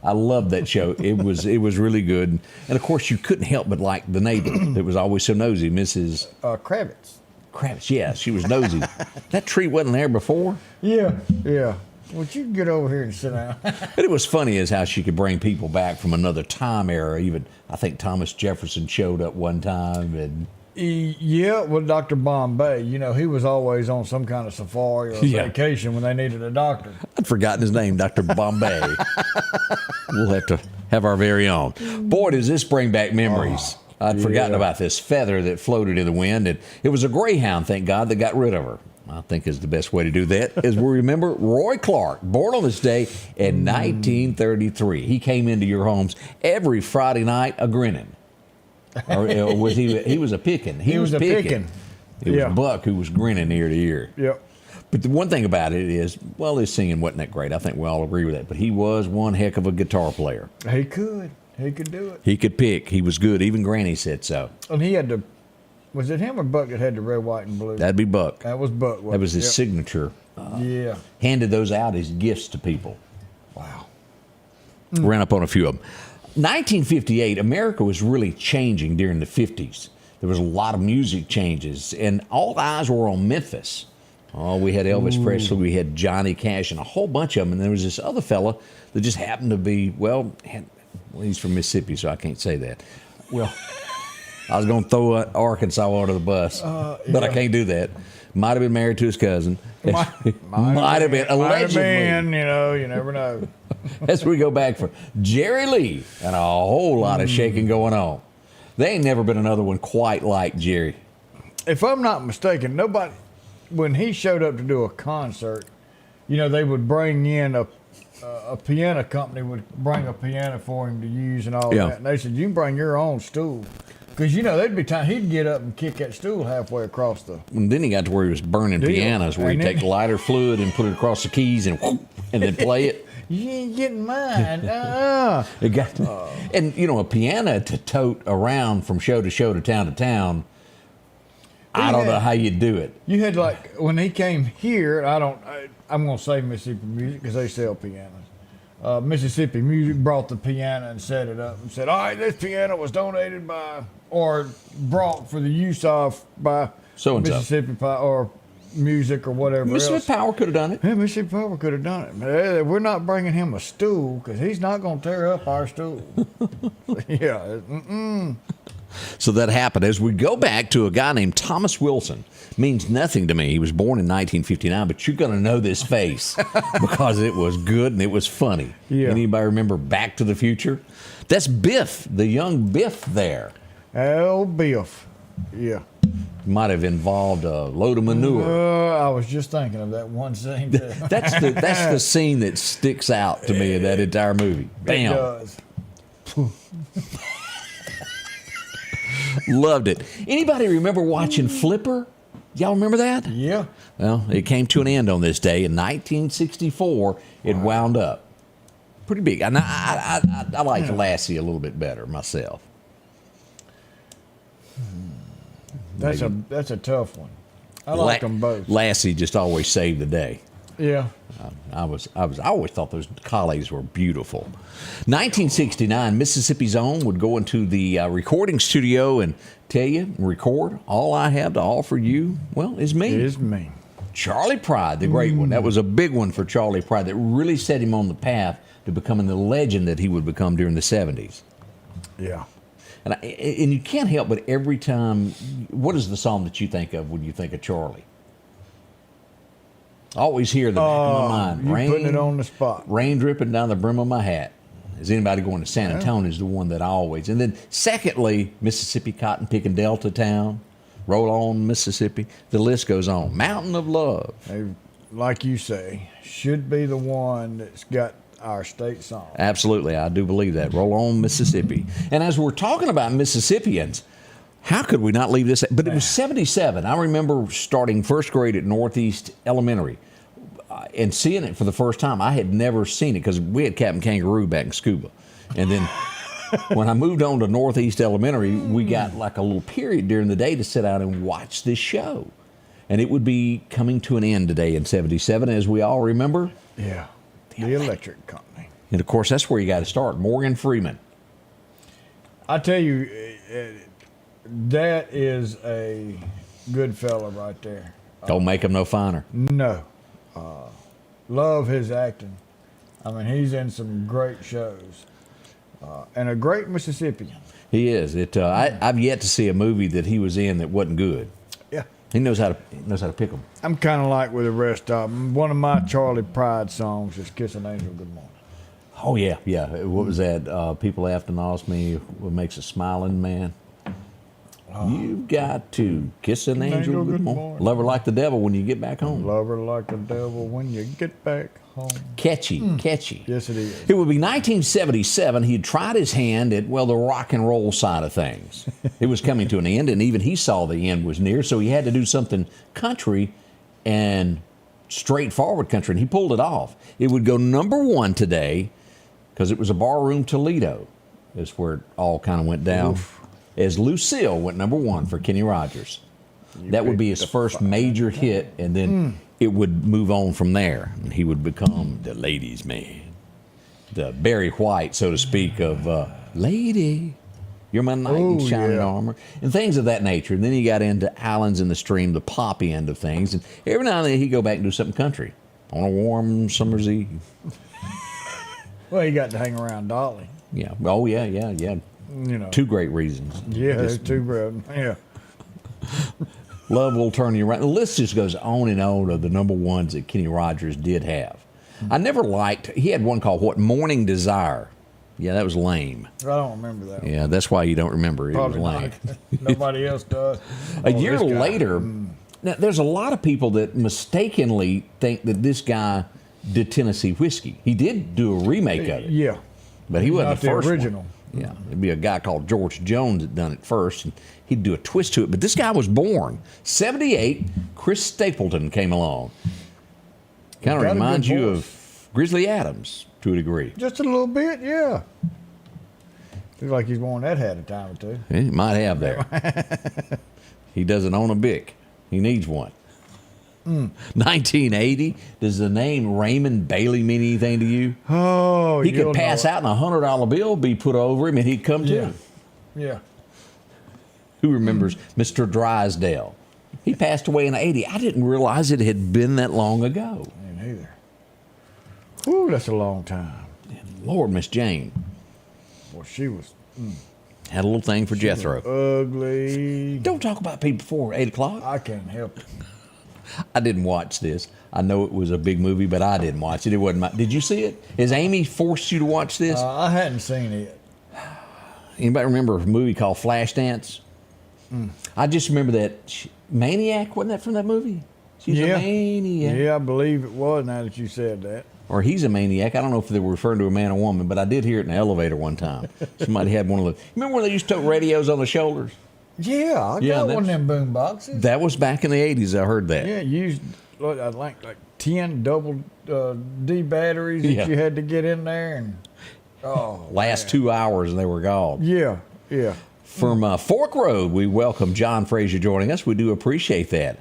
I loved that show. It was really good. And, of course, you couldn't help but like the neighbor that was always so nosy, Mrs. Kravitz. Kravitz, yeah, she was nosy. That tree wasn't there before. Yeah. Would you get over here and sit down? But it was funny as how she could bring people back from another time era. Even, I think Thomas Jefferson showed up one time. And yeah, well, Dr. Bombay, he was always on some kind of safari or vacation when they needed a doctor. I'd forgotten his name, Dr. Bombay. We'll have to have our very own. Boy, does this bring back memories. I'd forgotten about this feather that floated in the wind, and it was a greyhound, thank God, that got rid of her. I think is the best way to do that. As we remember, Roy Clark, born on this day in 1933. He came into your homes every Friday night a-grinning. Or was he was a picking. He was a picking. It was Buck who was grinning ear to ear. Yep. But the one thing about it is, well, his singing wasn't that great. I think we all agree with that. But he was one heck of a guitar player. He could do it. He could pick. He was good. Even Granny said so. And he had was it him or Buck that had the red, white, and blue? That'd be Buck. That was Buck. That was his signature. Yeah. Handed those out as gifts to people. Wow. Ran up on a few of them. 1958, America was really changing during the 50s. There was a lot of music changes, and all eyes were on Memphis. Oh, we had Elvis Presley, we had Johnny Cash, and a whole bunch of them. And there was this other fella that just happened to be, well, he's from Mississippi, so I can't say that. Well, I was going to throw Arkansas under the bus, but I can't do that. Might have been married to his cousin. Might have been, allegedly. You know, you never know. As we go back for Jerry Lee and a whole lot of shaking going on. There ain't never been another one quite like Jerry. If I'm not mistaken, nobody, when he showed up to do a concert, you know, they would bring in a piano company would bring a piano for him to use and all that. And they said, you can bring your own stool. Because, you know, there'd be time he'd get up and kick that stool halfway across the... And then he got to where he was burning pianos, where he'd take lighter fluid and put it across the keys and then play it. You ain't getting mine. It got to, and, you know, a piano to tote around from show to town, I don't know how you do it. You had, like, when he came here, I'm going to say Mississippi Music because they sell pianos. Mississippi Music brought the piano and set it up and said, all right, this piano was donated by, or brought for the use of by So-and-so. Mississippi or Music or whatever Mississippi else. Power could have done it. Yeah, Mississippi Power could have done it. But we're not bringing him a stool because he's not going to tear up our stool. So that happened. As we go back to a guy named Thomas Wilson, means nothing to me. He was born in 1959, but you're going to know this face because it was good and it was funny. Yeah. Anybody remember Back to the Future? That's Biff, the young Biff there. Oh, Biff. Yeah. Might have involved a load of manure. I was just thinking of that one scene. That's the scene that sticks out to me in that entire movie. Bam. It does. Loved it. Anybody remember watching Flipper? Y'all remember that? Yeah. Well, it came to an end on this day in 1964. It wound up pretty big. And I like Lassie a little bit better myself. That's a tough one. I like them both. Lassie just always saved the day. Yeah. I always thought those collies were beautiful. 1969, Mississippi's Own would go into the recording studio and tell you, record, all I have to offer you, well, is me. It is me. Charlie Pride, the great one. That was a big one for Charlie Pride that really set him on the path to becoming the legend that he would become during the 70s. Yeah. And you can't help but every time, what is the song that you think of when you think of Charlie? I always hear the back of my mind. You're putting it on the spot. Rain dripping down the brim of my hat. Is anybody going to San Antonio is the one that I always. And then secondly, Mississippi Cotton Picking Delta Town. Roll on Mississippi. The list goes on. Mountain of Love. They, like you say, should be the one that's got our state song. Absolutely. I do believe that. Roll on Mississippi. And as we're talking about Mississippians, how could we not leave this? But it was 77. I remember starting first grade at Northeast Elementary and seeing it for the first time. I had never seen it because we had Captain Kangaroo back in Scuba. And then when I moved on to Northeast Elementary, we got like a little period during the day to sit out and watch this show. And it would be coming to an end today in 77, as we all remember. Yeah. The Electric Company. And, of course, that's where you got to start. Morgan Freeman. I tell you, that is a good fella right there. Don't make him no finer. No. Love his acting. I mean, he's in some great shows. And a great Mississippian. He is. I've yet to see a movie that he was in that wasn't good. Yeah. He knows how to pick them. I'm kind of like with the rest of them. One of my Charlie Pride songs is Kiss an Angel Good Morning. Oh, yeah. What was that? People often ask me what makes a smiling man. You've got to kiss an angel good morning. Love her like the devil when you get back home. Love her like the devil when you get back home. Catchy. Yes, it is. It would be 1977. He'd tried his hand at, well, the rock and roll side of things. It was coming to an end, and even he saw the end was near, so he had to do something country and straightforward country, and he pulled it off. It would go number one today because it was a Barroom Toledo. That's where it all kind of went down. Oof. As Lucille went number one for Kenny Rogers. That would be his first major hit, and then it would move on from there, and he would become the ladies' man. the Barry White, so to speak, of Lady, You're My Knight in Shining Armor, and things of that nature. And then he got into Islands in the Stream, the pop end of things. And every now and then he'd go back and do something country on a warm summer's eve. Well, he got to hang around Dolly. Yeah. Oh, yeah. You know. 2 great reasons. Yeah, there's 2 great. Yeah. Love Will Turn You Around. The list just goes on and on of the number ones that Kenny Rogers did have. I never liked, he had one called Morning Desire. Yeah, that was lame. I don't remember that one. Yeah, that's why you don't remember it. Probably It was lame. not. Nobody else does. A year later, now, there's a lot of people that mistakenly think that this guy did Tennessee Whiskey. He did do a remake of it. Yeah. But he wasn't Not the first original. one. Yeah, it'd be a guy called George Jones that done it first, and he'd do a twist to it. But this guy was born 78. Chris Stapleton came along. Kind of Got a reminds good you voice. of Grizzly Adams to a degree. Just a little bit, yeah. Feels like he's worn that hat a time or 2. He might have there. He doesn't own a Bic. He needs one. 1980. Does the name Raymond Bailey mean anything to you? Oh, He could pass out and a $100 bill be put over him and he'd come to Yeah. him. Yeah. Who remembers Mr. Drysdale? He passed away in 80. I didn't realize it had been that long ago. Me neither. Whew, that's a long time. Lord, Miss Jane Well, she was had a little thing for Jethro. ugly. Don't talk about people before 8 o'clock. I can't help it. I didn't watch this. I know it was a big movie, but I didn't watch it. It wasn't my. Did you see it? Has Amy forced you to watch this? I hadn't seen it. Anybody remember a movie called Flashdance? I just remember that Maniac. Wasn't that from that movie? She's a maniac. Yeah, I believe it was now that you said that. Or he's a maniac. I don't know if they were referring to a man or woman, but I did hear it in the elevator one time. Somebody had one of those. Remember when they used to tote radios on the shoulders? Yeah, I got one of them boom boxes. That was back in the 80s. I heard that. Yeah, used I think like 10 double D batteries that Yeah. you had to get in there, and Last 2 hours and they were gone. yeah. From Fork Road, we welcome John Frazier joining us. We do appreciate that.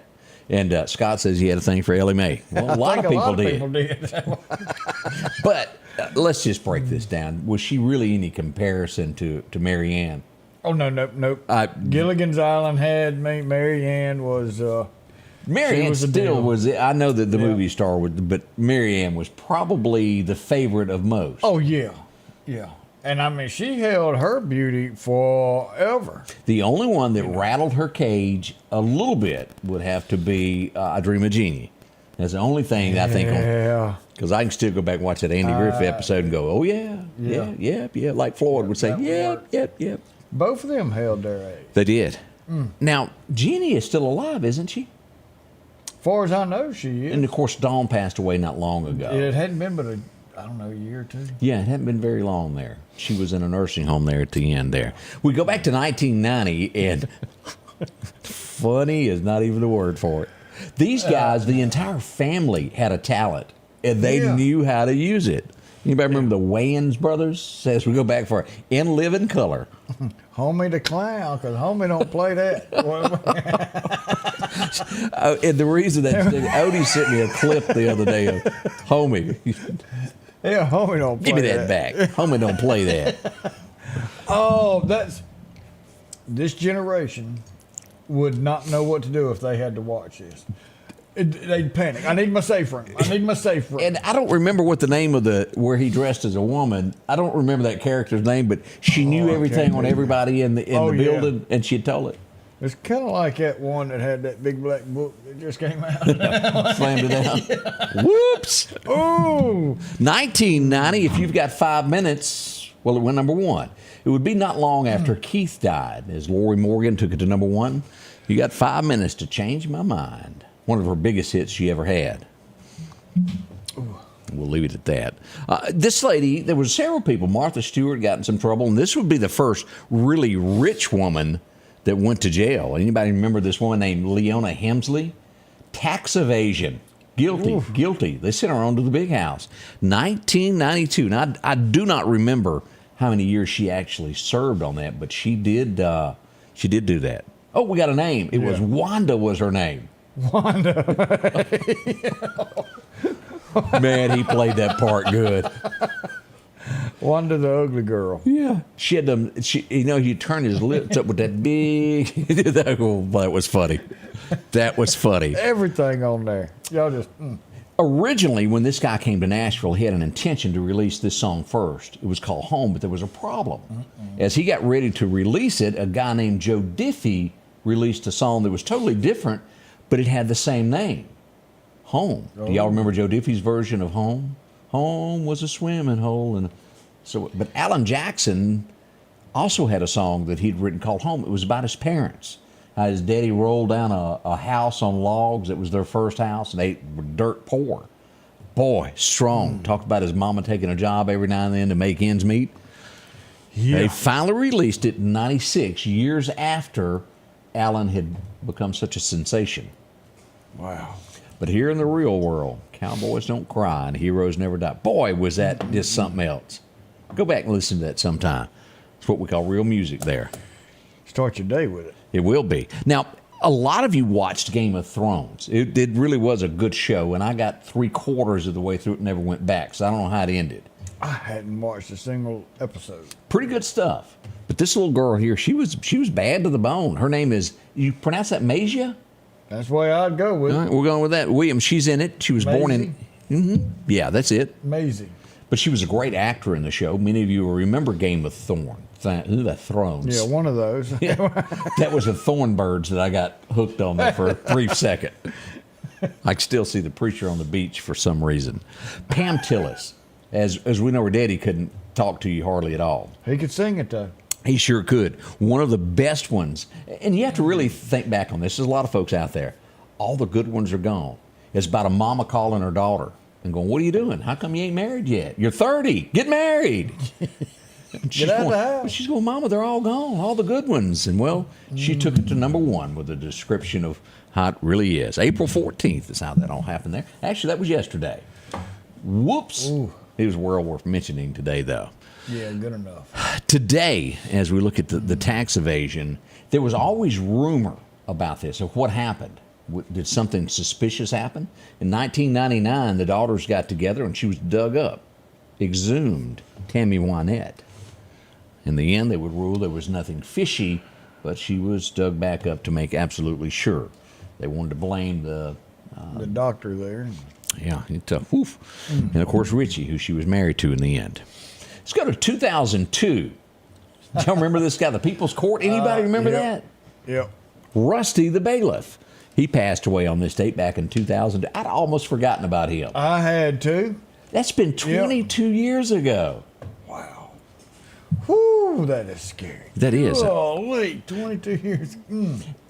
And Scott says he had a thing for Ellie Mae. Well, a lot of people did. But let's just break this down. Was she really any comparison to Mary Ann? Oh, no. Gilligan's Island had me. Mary Ann was. Mary Ann was a still deal. was. I know that the movie star was, but Mary Ann was probably the favorite of most. Oh, yeah. And I mean, she held her beauty forever. The only one that rattled her cage a little bit would have to be I Dream of Jeannie. That's the only thing that I think on. Yeah. Because I can still go back and watch that Andy Griffith episode and go, oh, yeah. Like Floyd would say, yep. Both of them held their age. They did. Now, Jeannie is still alive, isn't she? As far as I know, she is. And, of course, Dawn passed away not long ago. It hadn't been but a year or 2. Yeah, it hadn't been very long there. She was in a nursing home there at the end there. We go back to 1990, and funny is not even the word for it. These guys, the entire family had a talent, and they knew how to use it. Anybody remember the Wayans brothers? Says we go back for In Living Color. Homie the Clown, because Homie don't play that. And the reason that Odie sent me a clip the other day of Homie. Yeah, Homie don't play Give me that back. Homie don't play that. Oh, this generation would not know what to do if they had to watch this. They'd panic. I need my safe room. And I don't remember what the name of where he dressed as a woman. I don't remember that character's name, but she knew everything on everybody in the building, and she had told it. It's kind of like that one that had that big black book that just came out. Slammed it down. Whoops. Oh, 1990, if you've got 5 minutes, well, it went number 1. It would be not long after Keith died, as Lori Morgan took it to number 1. You got 5 minutes to change my mind. One of her biggest hits she ever had. We'll leave it at that. This lady, there was several people. Martha Stewart got in some trouble, and this would be the first really rich woman that went to jail. Anybody remember this woman named Leona Hemsley? Tax evasion. Guilty. They sent her on to the big house. 1992. Now, I do not remember how many years she actually served on that, but she did do that. Oh, we got a name. It was Wanda was her name. Wanda. Man, he played that part good. Wanda the ugly girl. Yeah. She had them, he turned his lips up with that big, that was funny. That was funny. Everything on there. Y'all just, Originally, when this guy came to Nashville, he had an intention to release this song first. It was called Home, but there was a problem. As he got ready to release it, a guy named Joe Diffie released a song that was totally different, but it had the same name, Home. Do y'all remember Joe Diffie's version of Home? Home was a swimming hole. But Alan Jackson also had a song that he'd written called Home. It was about his parents. How his daddy rolled down a house on logs. It was their first house, and they were dirt poor. Boy, strong. Talked about his mama taking a job every now and then to make ends meet. Yeah. They finally released it in '96, years after Alan had become such a sensation. wow. But here in the real world, cowboys don't cry and heroes never die. Boy, was that just something else. Go back and listen to that sometime. It's what we call real music there. Start your day with it. It will be. Now, a lot of you watched Game of Thrones. It really was a good show, and I got 3/4 of the way through it and never went back, so I don't know how it ended. I hadn't watched a single episode. Pretty good stuff. But this little girl here, she was bad to the bone. Her name is, you pronounce that Masia? That's the way I'd go with All it. right, we're going with that. William, she's in it. She was born in... Yeah, that's it. Amazing. But she was a great actor in the show. Many of you will remember Game of Thrones. Yeah, one of those. That was the Thornbirds that I got hooked on there for a brief second. I can still see the preacher on the beach for some reason. Pam Tillis, as we know, her daddy couldn't talk to you hardly at all. He could sing it, though. He sure could. One of the best ones. And you have to really think back on this. There's a lot of folks out there. All the good ones are gone. It's about a mama calling her daughter and going, "What are you doing? How come you ain't married yet? You're 30. Get married." Get out of the house. She's going, "Mama, they're all gone, all the good ones." And well, she took it to #1 with a description of how it really is. April 14th is how that all happened there. Actually, that was yesterday. Whoops. Ooh. It was well worth mentioning today, though. Yeah, good enough. Today, as we look at the tax evasion, there was always rumor about this, of what happened. Did something suspicious happen? In 1999, the daughters got together and she was dug up, exhumed, Tammy Wynette. In the end, they would rule there was nothing fishy, but she was dug back up to make absolutely sure. They wanted to blame the doctor there. Yeah, woof. And of course, Richie, who she was married to in the end. Let's go to 2002. Y'all remember this guy, the People's Court? Anybody remember that? Yep. Rusty the bailiff. He passed away on this date back in 2000. I'd almost forgotten about him. I had to. That's been 22 years ago. Wow. Whew, that is scary. That is. Holy, 22 years.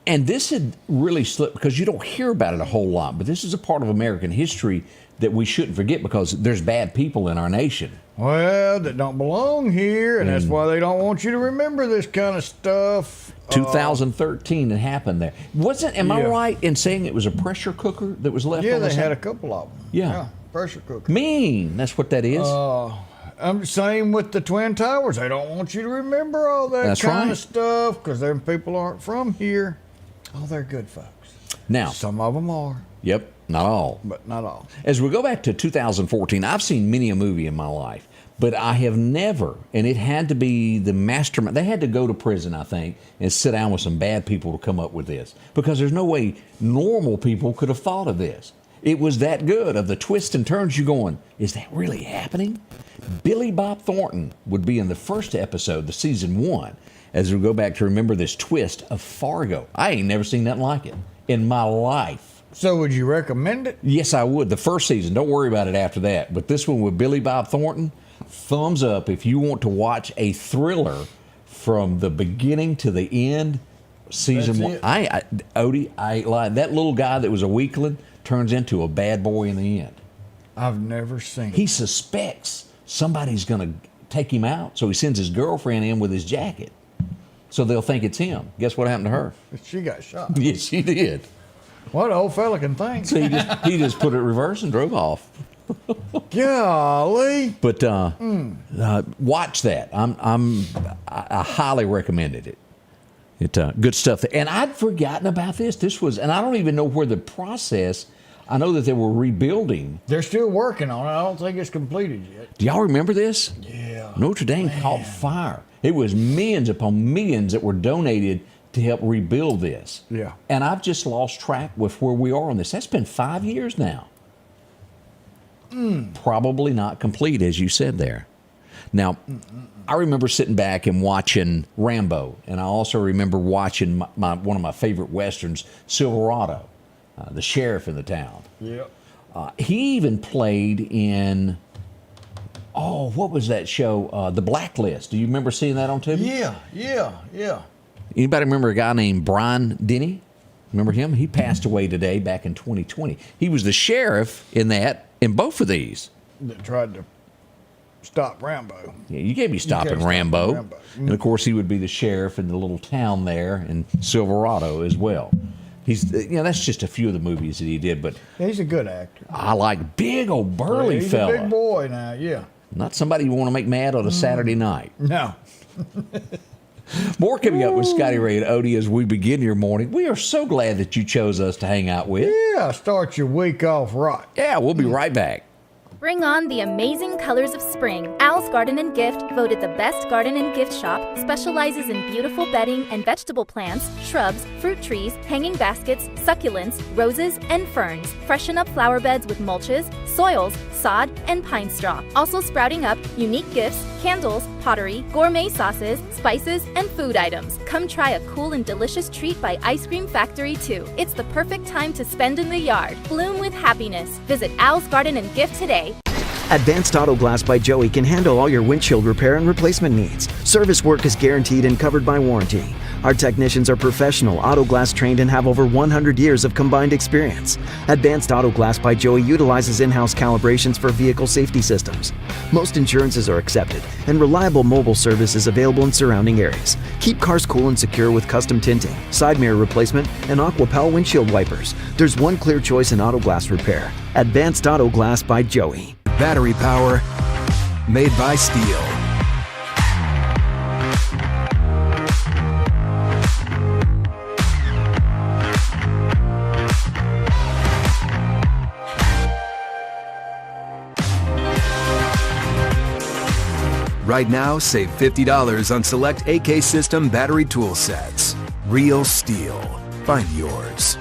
And this had really slipped because you don't hear about it a whole lot, but this is a part of American history that we shouldn't forget because there's bad people in our nation. Well, that don't belong here, and that's why they don't want you to remember this kind of stuff. 2013 it happened there. Am I right in saying it was a pressure cooker that was left on Yeah, the they side? had a couple of them. Yeah. Pressure cooker. Mean. That's what that is. Same with the Twin Towers. They don't want you to remember all that That's kind right. of stuff because them people aren't from here. Oh, they're good folks. Now, Some of them are, yep, not all. but not all. As we go back to 2014, I've seen many a movie in my life, but I have never, and it had to be the mastermind. They had to go to prison, I think, and sit down with some bad people to come up with this because there's no way normal people could have thought of this. It was that good of the twists and turns. You going, is that really happening? Billy Bob Thornton would be in the first episode, the season 1, as we go back to remember this twist of Fargo. I ain't never seen nothing like it in my life. So would you recommend it? Yes, I would. The first season, don't worry about it after that. But this one with Billy Bob Thornton, thumbs up if you want to watch a thriller from the beginning to the end. Season 1. Odie, I ain't lying. That little guy that was a weakling turns into a bad boy in the end. I've never seen He suspects somebody's going to take him out, so he sends his girlfriend in with his jacket. So they'll think it's him. Guess what happened to her? it. She got shot. Yes, she did. What old fella can think? So he just put it in reverse and drove off. Golly. But watch that. I highly recommended it. Good stuff. And I'd forgotten about this. This was, and I don't even know where the process. I know that they were rebuilding. They're still working on it. I don't think it's completed yet. Do y'all remember this? Yeah. Notre Dame caught fire. It was millions upon millions that were donated to help rebuild this. Yeah. And I've just lost track with where we are on this. That's been 5 years now. Probably not complete, as you said there. Now, I remember sitting back and watching Rambo, and I also remember watching one of my favorite westerns, Silverado, the sheriff in the town. Yep. He even played in, what was that show? The Blacklist. Do you remember seeing that on TV? Yeah. Anybody remember a guy named Brian Denny? Remember him? He passed away today back in 2020. He was the sheriff in both of these. That tried to stop Rambo. Yeah, you can't be stopping Rambo. And of course, he would be the sheriff in the little town there in Silverado as well. That's just a few of the movies that he did, but He's a good actor. I like big old burly He's fella. a big boy now, yeah. Not somebody you want to make mad on a Saturday night. No. More coming up with Scotty Ray and Odie as we begin your morning. We are so glad that you chose us to hang out with. Yeah, start your week off right. Yeah, we'll be right back. Bring on the amazing colors of spring. Al's Garden and Gift, voted the best garden and gift shop, specializes in beautiful bedding and vegetable plants, shrubs, fruit trees, hanging baskets, succulents, roses, and ferns. Freshen up flower beds with mulches, soils, sod, and pine straw. Also sprouting up unique gifts, candles, pottery, gourmet sauces, spices, and food items. Come try a cool and delicious treat by Ice Cream Factory 2. It's the perfect time to spend in the yard. Bloom with happiness. Visit Al's Garden and Gift today. Advanced Auto Glass by Joey can handle all your windshield repair and replacement needs. Service work is guaranteed and covered by warranty. Our technicians are professional, auto glass trained, and have over 100 years of combined experience. Advanced Auto Glass by Joey utilizes in-house calibrations for vehicle safety systems. Most insurances are accepted, and reliable mobile service is available in surrounding areas. Keep cars cool and secure with custom tinting, side mirror replacement, and AquaPal windshield wipers. There's one clear choice in auto glass repair. Advanced Auto Glass by Joey. Battery power made by steel. Right now, save $50 on select AK System battery tool sets. Real steel. Find yours.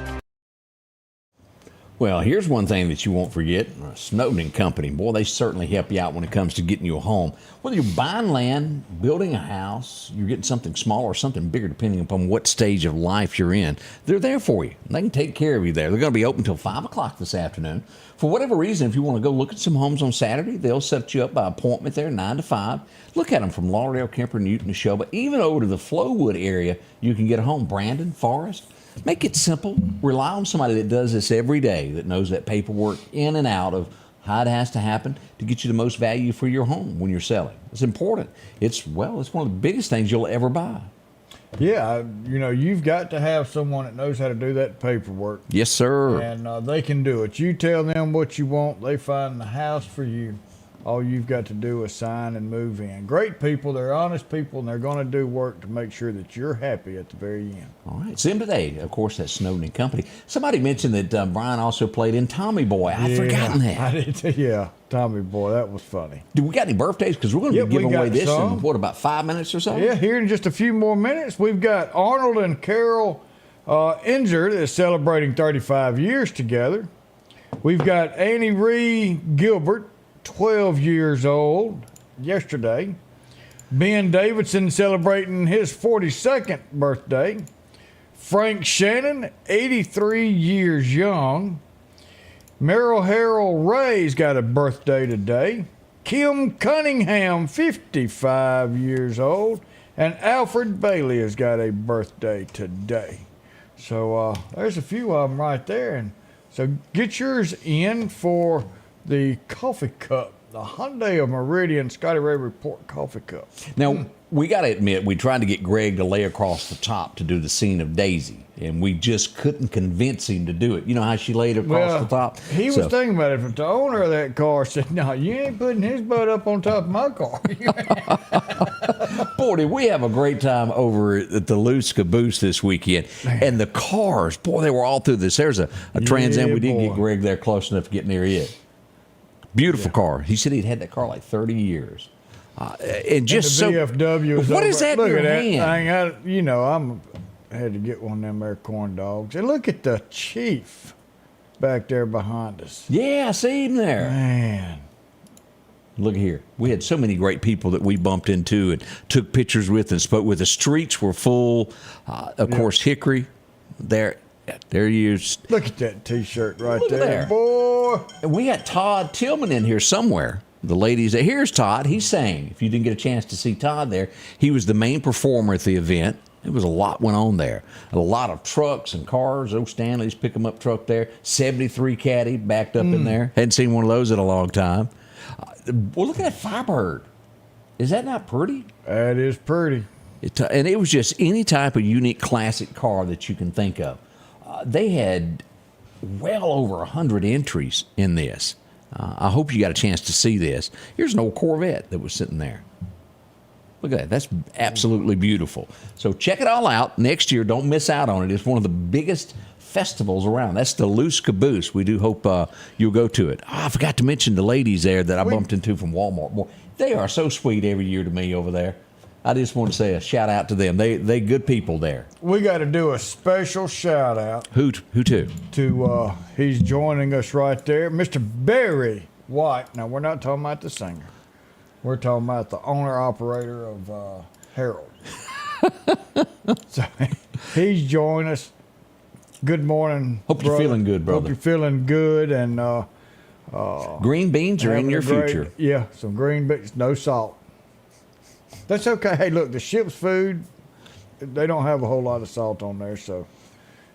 Well, here's one thing that you won't forget. Snowden & Company. Boy, they certainly help you out when it comes to getting you a home. Whether you're buying land, building a house, you're getting something smaller or something bigger, depending upon what stage of life you're in, they're there for you. They can take care of you there. They're going to be open until 5 o'clock this afternoon. For whatever reason, if you want to go look at some homes on Saturday, they'll set you up by appointment there, 9 to 5. Look at them from Lauderdale, Kemper, Newton, Neshoba. Even over to the Flowood area, you can get a home. Brandon, Forest. Make it simple. Rely on somebody that does this every day, that knows that paperwork in and out of how it has to happen to get you the most value for your home when you're selling. It's important. It's one of the biggest things you'll ever buy. Yeah, you've got to have someone that knows how to do that paperwork. Yes, sir. And they can do it. You tell them what you want, they find the house for you. All you've got to do is sign and move in. Great people, they're honest people, and they're going to do work to make sure that you're happy at the very end. All right. See him today. Of course, that's Snowden & Company. Somebody mentioned that Brian also played in Tommy Boy. I'd forgotten that. I did too. Yeah, Tommy Boy. That was funny. Do we got any birthdays? Because we're going to be giving away this in, about 5 minutes or so? Yeah, here in just a few more minutes. We've got Arnold and Carol Inzer that's celebrating 35 years together. We've got Annie Ree Gilbert, 12 years old yesterday. Ben Davidson celebrating his 42nd birthday. Frank Shannon, 83 years young. Merrill Harold Ray's got a birthday today. Kim Cunningham, 55 years old. And Alfred Bailey has got a birthday today. So there's a few of them right there. And so get yours in for the coffee cup, the Hyundai of Meridian Scotty Ray Report coffee cup. Now, we got to admit, we tried to get Greg to lay across the top to do the scene of Daisy, and we just couldn't convince him to do it. You know how she laid across the top? He was thinking about it, but the owner of that car said, no, you ain't putting his butt up on top of my car. Boy, did we have a great time over at the Loose Caboose this weekend. And the cars, boy, they were all through this. There's a Trans Am. We didn't get Greg there close enough to get near it. Beautiful car. He said he'd had that car like 30 years. And just and the VFW is what over. is that Look in your at hand? Thing, I had to get one of them there corn dogs. And look at the chief back there behind us. Yeah, I see him there. Man. Look here. We had so many great people that we bumped into and took pictures with and spoke with. The streets were full. Of course, Hickory, there he is. Look at that T-shirt right Look at there, boy. And we had Todd Tillman in here somewhere. The ladies, here's Todd. He's saying, if you didn't get a chance to see Todd there, he was the main performer at the event. It was a lot went on there. A lot of trucks and cars. Old Stanley's pick 'em up truck there. 73 Caddy backed up in there. Hadn't seen one of those in a long time. Well, look at that Firebird. Is that not pretty? That is pretty. And it was just any type of unique classic car that you can think of. They had well over 100 entries in this. I hope you got a chance to see this. Here's an old Corvette that was sitting there. Look at that. That's absolutely beautiful. So check it all out. Next year, don't miss out on it. It's one of the biggest festivals around. That's the Loose Caboose. We do hope you'll go to it. I forgot to mention the ladies there that I bumped into from Walmart. Boy, they are so sweet every year to me over there. I just want to say a shout out to them. They good people there. We got to do a special shout out. Who to? To he's joining us right there, Mr. Barry White. Now we're not talking about the singer. We're talking about the owner operator of Herald. So he's joining us. Good morning. Hope you're feeling good, brother. Hope you're feeling good and green beans are in your future. Yeah, some green beans, no salt. That's okay. Hey, look, the ship's food, they don't have a whole lot of salt on there, so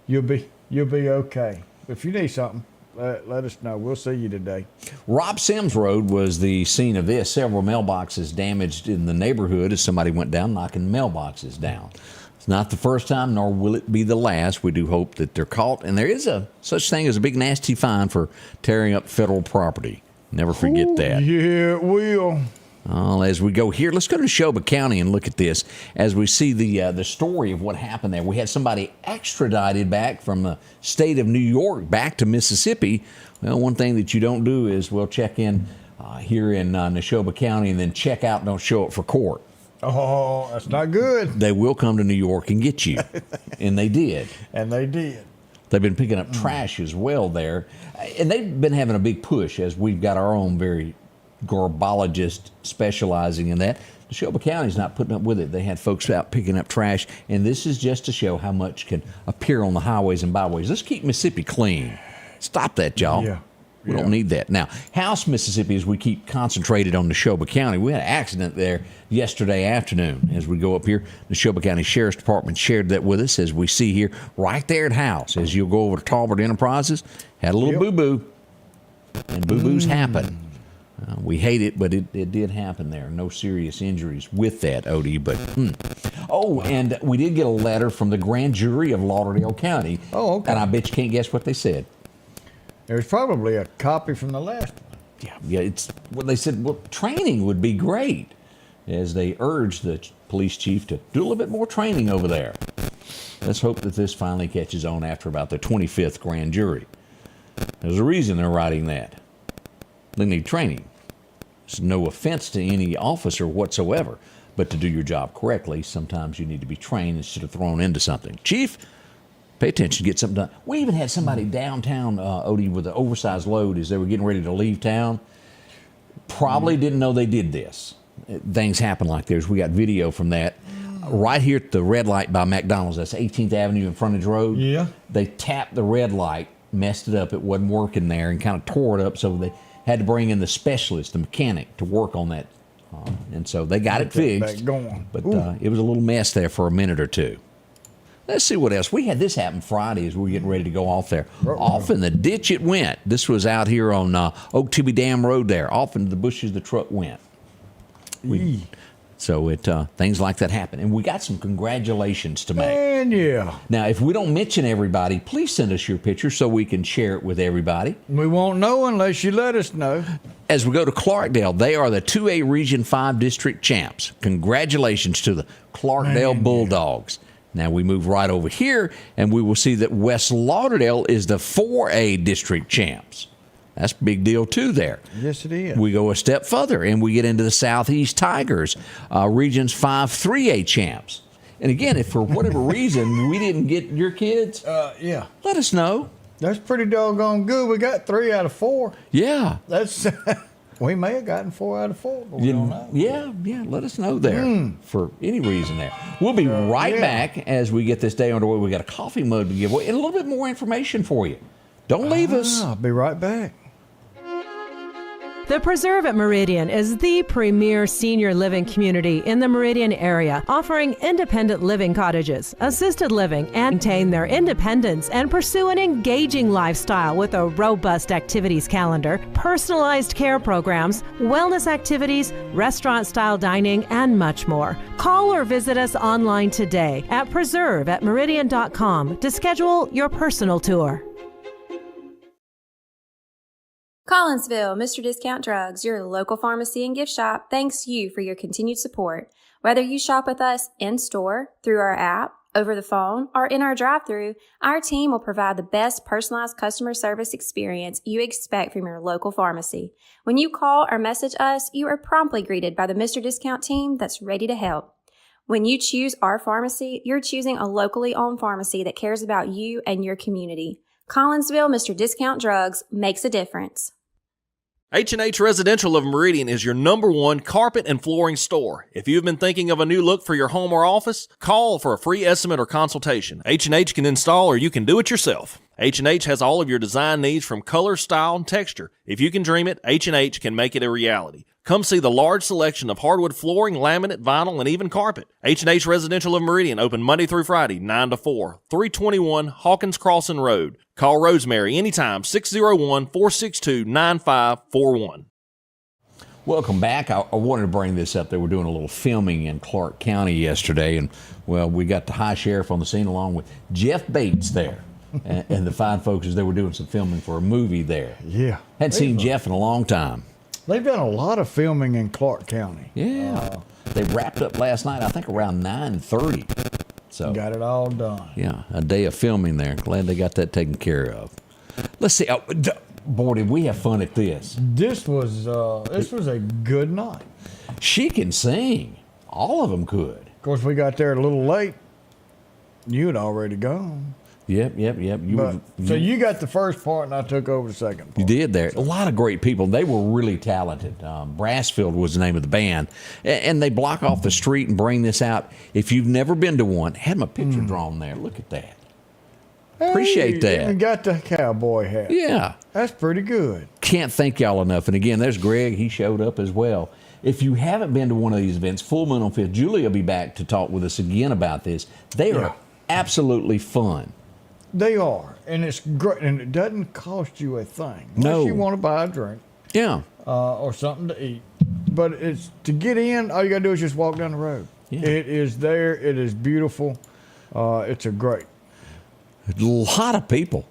you'll be okay. If you need something, let us know. We'll see you today. Rob Sims Road was the scene of this. Several mailboxes damaged in the neighborhood as somebody went down knocking mailboxes down. It's not the first time, nor will it be the last. We do hope that they're caught. And there is a such thing as a big nasty fine for tearing up federal property. Never forget that. Yeah, it will. As we go here, let's go to Neshoba County and look at this as we see the story of what happened there. We had somebody extradited back from the state of New York back to Mississippi. Well, one thing that you don't do is, well, check in here in Neshoba County and then check out and don't show up for court. Oh, that's not good. They will come to New York and get you. And they did. And they did. They've been picking up trash as well there. And they've been having a big push as we've got our own very garbologist specializing in that. Neshoba County's not putting up with it. They had folks out picking up trash, and this is just to show how much can appear on the highways and byways. Let's keep Mississippi clean. Stop that, y'all. Yeah. We don't need that. Now, House, Mississippi, as we keep concentrated on Neshoba County, we had an accident there yesterday afternoon. As we go up here, the Neshoba County Sheriff's Department shared that with us, as we see here right there at House. As you'll go over to Talbot Enterprises, had a little boo-boo, and boo-boos happen. We hate it, but it did happen there. No serious injuries with that, Odie. But Oh, and we did get a letter from the grand jury of Lauderdale County. Oh, okay. And I bet you can't guess what they said. There's probably a copy from the last one. Yeah. It's what they said. Well, training would be great, as they urged the police chief to do a little bit more training over there. Let's hope that this finally catches on after about the 25th grand jury. There's a reason they're writing that. They need training. It's no offense to any officer whatsoever, but to do your job correctly, sometimes you need to be trained instead of thrown into something. Chief, pay attention, get something done. We even had somebody downtown, Odie, with an oversized load as they were getting ready to leave town. Probably didn't know they did this. Things happen like this. We got video from that. Right here at the red light by McDonald's, that's 18th Avenue and Frontage Road. Yeah. They tapped the red light, messed it up, it wasn't working there, and kind of tore it up, so they had to bring in the specialist, the mechanic, to work on that. And so they got it fixed. But it was a little mess there for a minute or two. Let's see what else. We had this happen Friday as we were getting ready to go off there. Off in the ditch it went. This was out here on Oak Tibby Dam Road there. Off into the bushes the truck went. So things like that happen. And we got some congratulations to make. And yeah. Now, if we don't mention everybody, please send us your picture so we can share it with everybody. We won't know unless you let us know. As we go to Clarkdale, they are the 2A Region 5 District Champs. Congratulations to the Clarkdale Bulldogs. Now we move right over here, and we will see that West Lauderdale is the 4A District Champs. That's a big deal, too, there. Yes, it is. We go a step further, and we get into the Southeast Tigers, Regions 5 3A champs. And again, if for whatever reason we didn't get your kids, yeah, let us know. That's pretty doggone good. We got 3 out of 4. Yeah. That's we may have gotten 4 out of 4, but we don't know. Yeah, let us know there for any reason there. We'll be right back as we get this day underway. We got a coffee mug to give away and a little bit more information for you. Don't leave us. I'll be right back. The Preserve at Meridian is the premier senior living community in the Meridian area, offering independent living cottages, assisted living, and maintain their independence and pursue an engaging lifestyle with a robust activities calendar, personalized care programs, wellness activities, restaurant-style dining, and much more. Call or visit us online today at preserveatmeridian.com to schedule your personal tour. Collinsville, Mr. Discount Drugs, your local pharmacy and gift shop, thanks you for your continued support. Whether you shop with us in-store, through our app, over the phone, or in our drive-thru, our team will provide the best personalized customer service experience you expect from your local pharmacy. When you call or message us, you are promptly greeted by the Mr. Discount team that's ready to help. When you choose our pharmacy, you're choosing a locally owned pharmacy that cares about you and your community. Collinsville, Mr. Discount Drugs makes a difference. H&H Residential of Meridian is your #1 carpet and flooring store. If you've been thinking of a new look for your home or office, call for a free estimate or consultation. H&H can install or you can do it yourself. H&H has all of your design needs from color, style, and texture. If you can dream it, H&H can make it a reality. Come see the large selection of hardwood flooring, laminate, vinyl, and even carpet. H&H Residential of Meridian, open Monday through Friday, 9 to 4, 321 Hawkins Crossing Road. Call Rosemary anytime, 601-462-9541. Welcome back. I wanted to bring this up. They were doing a little filming in Clark County yesterday, and, well, we got the high sheriff on the scene along with Jeff Bates there. and the fine folks as they were doing some filming for a movie there. Yeah. Hadn't seen Jeff in a long time. They've done a lot of filming in Clark County. Yeah. They wrapped up last night, I think around 9:30. So got it all done. Yeah, a day of filming there. Glad they got that taken care of. Let's see. Boy, did we have fun at this. This was a good night. She can sing. All of them could. Of course, we got there a little late. You had already gone. Yep. So you got the first part, and I took over the second part. You did there. A lot of great people. They were really talented. Brassfield was the name of the band. And they block off the street and bring this out. If you've never been to one, had my picture drawn there. Look at that. Appreciate that. And got the cowboy hat. Yeah. That's pretty good. Can't thank y'all enough. And again, there's Greg. He showed up as well. If you haven't been to one of these events, Full Moon on 5th, Julie will be back to talk with us again about this. They are absolutely fun. They are, and it's great, and it doesn't cost you a thing. No. Unless you want to buy a drink. Yeah. Or something to eat. But it's to get in, all you got to do is just walk down the road. Yeah. It is there. It is beautiful. It's a great. A lot of people.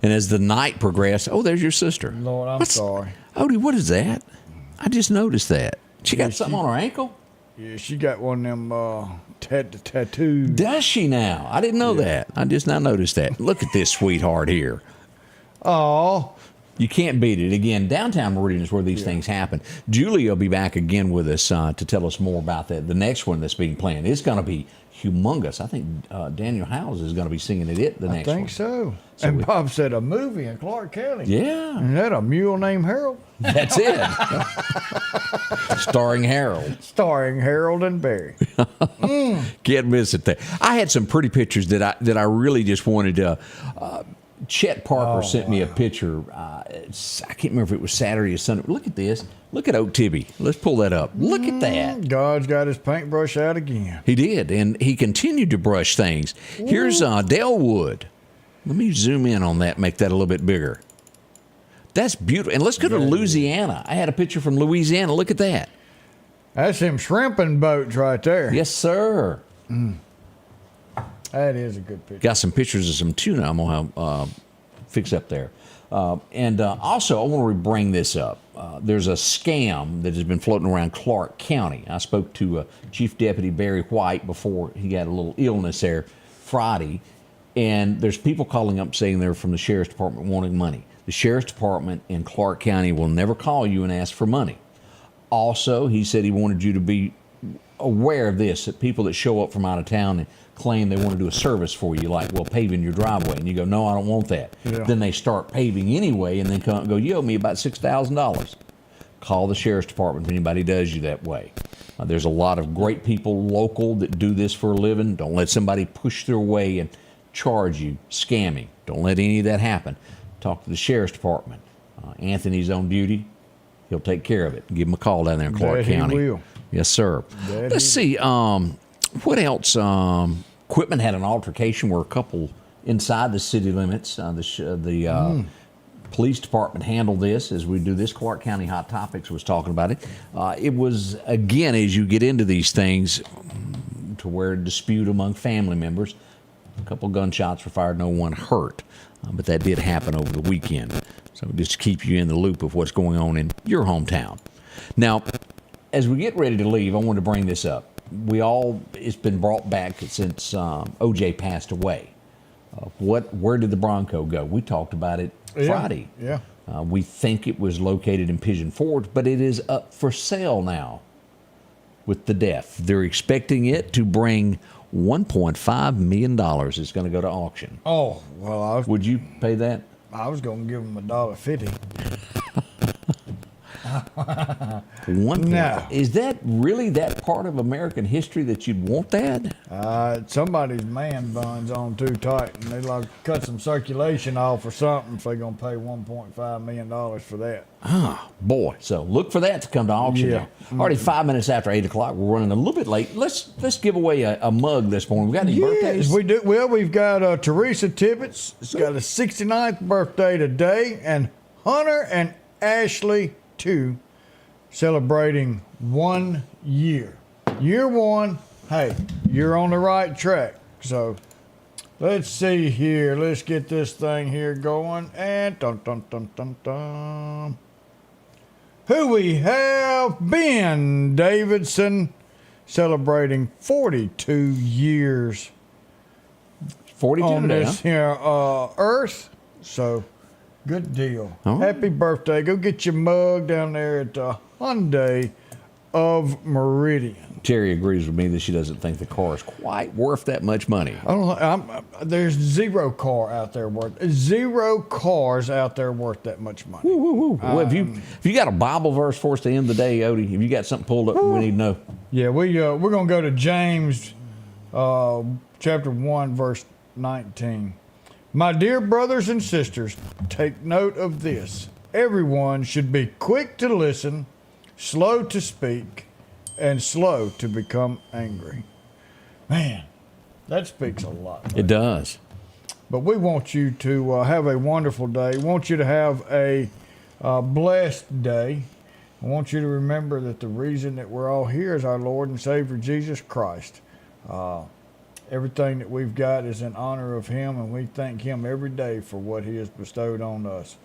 And as the night progressed, oh, there's your sister. Lord, I'm sorry. Odie, what is that? I just noticed that. She got something on her ankle? Yeah, she got one of them tattoos. Does she now? I didn't know that. I just now noticed that. Look at this sweetheart here. Oh. You can't beat it. Again, downtown Meridian is where these things happen. Julie will be back again with us to tell us more about that. The next one that's being planned is going to be humongous. I think Daniel Howes is going to be singing it the next one. I think so. And Bob said a movie in Clark County. Yeah. And that a mule named Harold? That's it. Starring Harold. Starring Harold and Barry. Can't miss it there. I had some pretty pictures that I really just wanted to. Chet Parker sent me a picture. I can't remember if it was Saturday or Sunday. Look at this. Look at Oak Tibby. Let's pull that up. Look at that. God's got his paintbrush out again. He did, and he continued to brush things. Here's Delwood. Let me zoom in on that, make that a little bit bigger. That's beautiful. And let's go to Louisiana. I had a picture from Louisiana. Look at that. That's them shrimping boats right there. Yes, sir. That is a good picture. Got some pictures of some tuna I'm going to fix up there. And also, I want to bring this up. There's a scam that has been floating around Clark County. I spoke to Chief Deputy Barry White before he got a little illness there Friday. And there's people calling up saying they're from the sheriff's department wanting money. The sheriff's department in Clark County will never call you and ask for money. Also, he said he wanted you to be aware of this, that people that show up from out of town and claim they want to do a service for you, like, well, paving your driveway, and you go, no, I don't want that. Yeah. Then they start paving anyway, and then come and go, you owe me about $6,000. Call the sheriff's department if anybody does you that way. There's a lot of great people local that do this for a living. Don't let somebody push their way and charge you, scamming. Don't let any of that happen. Talk to the sheriff's department. Anthony's on duty. He'll take care of it. Give him a call down there in Clark County. He will. Yes, sir. Let's see. What else? Quitman had an altercation where a couple inside the city limits. The police department handled this as we do this. Clark County Hot Topics was talking about it. It was, again, as you get into these things, to where a dispute among family members. A couple gunshots were fired, no one hurt. But that did happen over the weekend. So just to keep you in the loop of what's going on in your hometown. Now, as we get ready to leave, I want to bring this up. It's been brought back since OJ passed away. Where did the Bronco go? We talked about it Friday. Yeah. We think it was located in Pigeon Forge, but it is up for sale now with the death. They're expecting it to bring $1.5 million. It's going to go to auction. Oh, well, would you pay that? I was going to give him $1.50. No. Is that really that part of American history that you'd want that? Somebody's man bun's on too tight, and they like cut some circulation off or something if they're going to pay $1.5 million for that. Ah, boy. So look for that to come to auction. Yeah. Now. Already 5 minutes after 8 o'clock. We're running a little bit late. Let's give away a mug this morning. We got any birthdays? We do. Well, we've got Teresa Tibbetts. It's got a 69th birthday today, and Hunter and Ashley, too, celebrating 1 year. Year one, hey, you're on the right track. So let's see here. Let's get this thing here going. And dun dun dun dun dun. Who we have? Ben Davidson, celebrating 42 years 42 on today, this here Earth. So good deal. Oh. Happy birthday. Go get your mug down there at Hyundai of Meridian. Terry agrees with me that she doesn't think the car is quite worth that much money. I don't know. There's zero cars out there worth that much money. Woo, woo, woo. Well, if you got a Bible verse for us to end the day, Odie, if you got something pulled up, we need to know. Yeah, we're gonna go to James, chapter 1, verse 19. My dear brothers and sisters, take note of this. Everyone should be quick to listen, slow to speak, and slow to become angry. Man, that speaks a lot. It does. But we want you to have a wonderful day. We want you to have a blessed day. I want you to remember that the reason that we're all here is our Lord and Savior, Jesus Christ. Everything that we've got is in honor of Him, and we thank Him every day for what He has bestowed on us.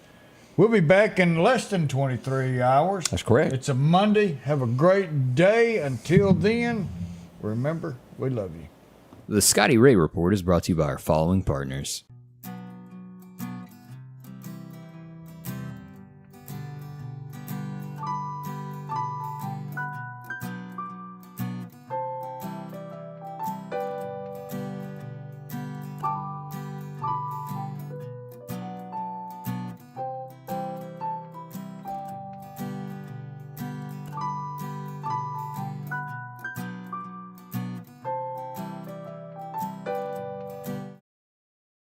We'll be back in less than 23 hours. That's correct. It's a Monday. Have a great day. Until then, remember, we love you. The Scotty Ray Report is brought to you by our following partners.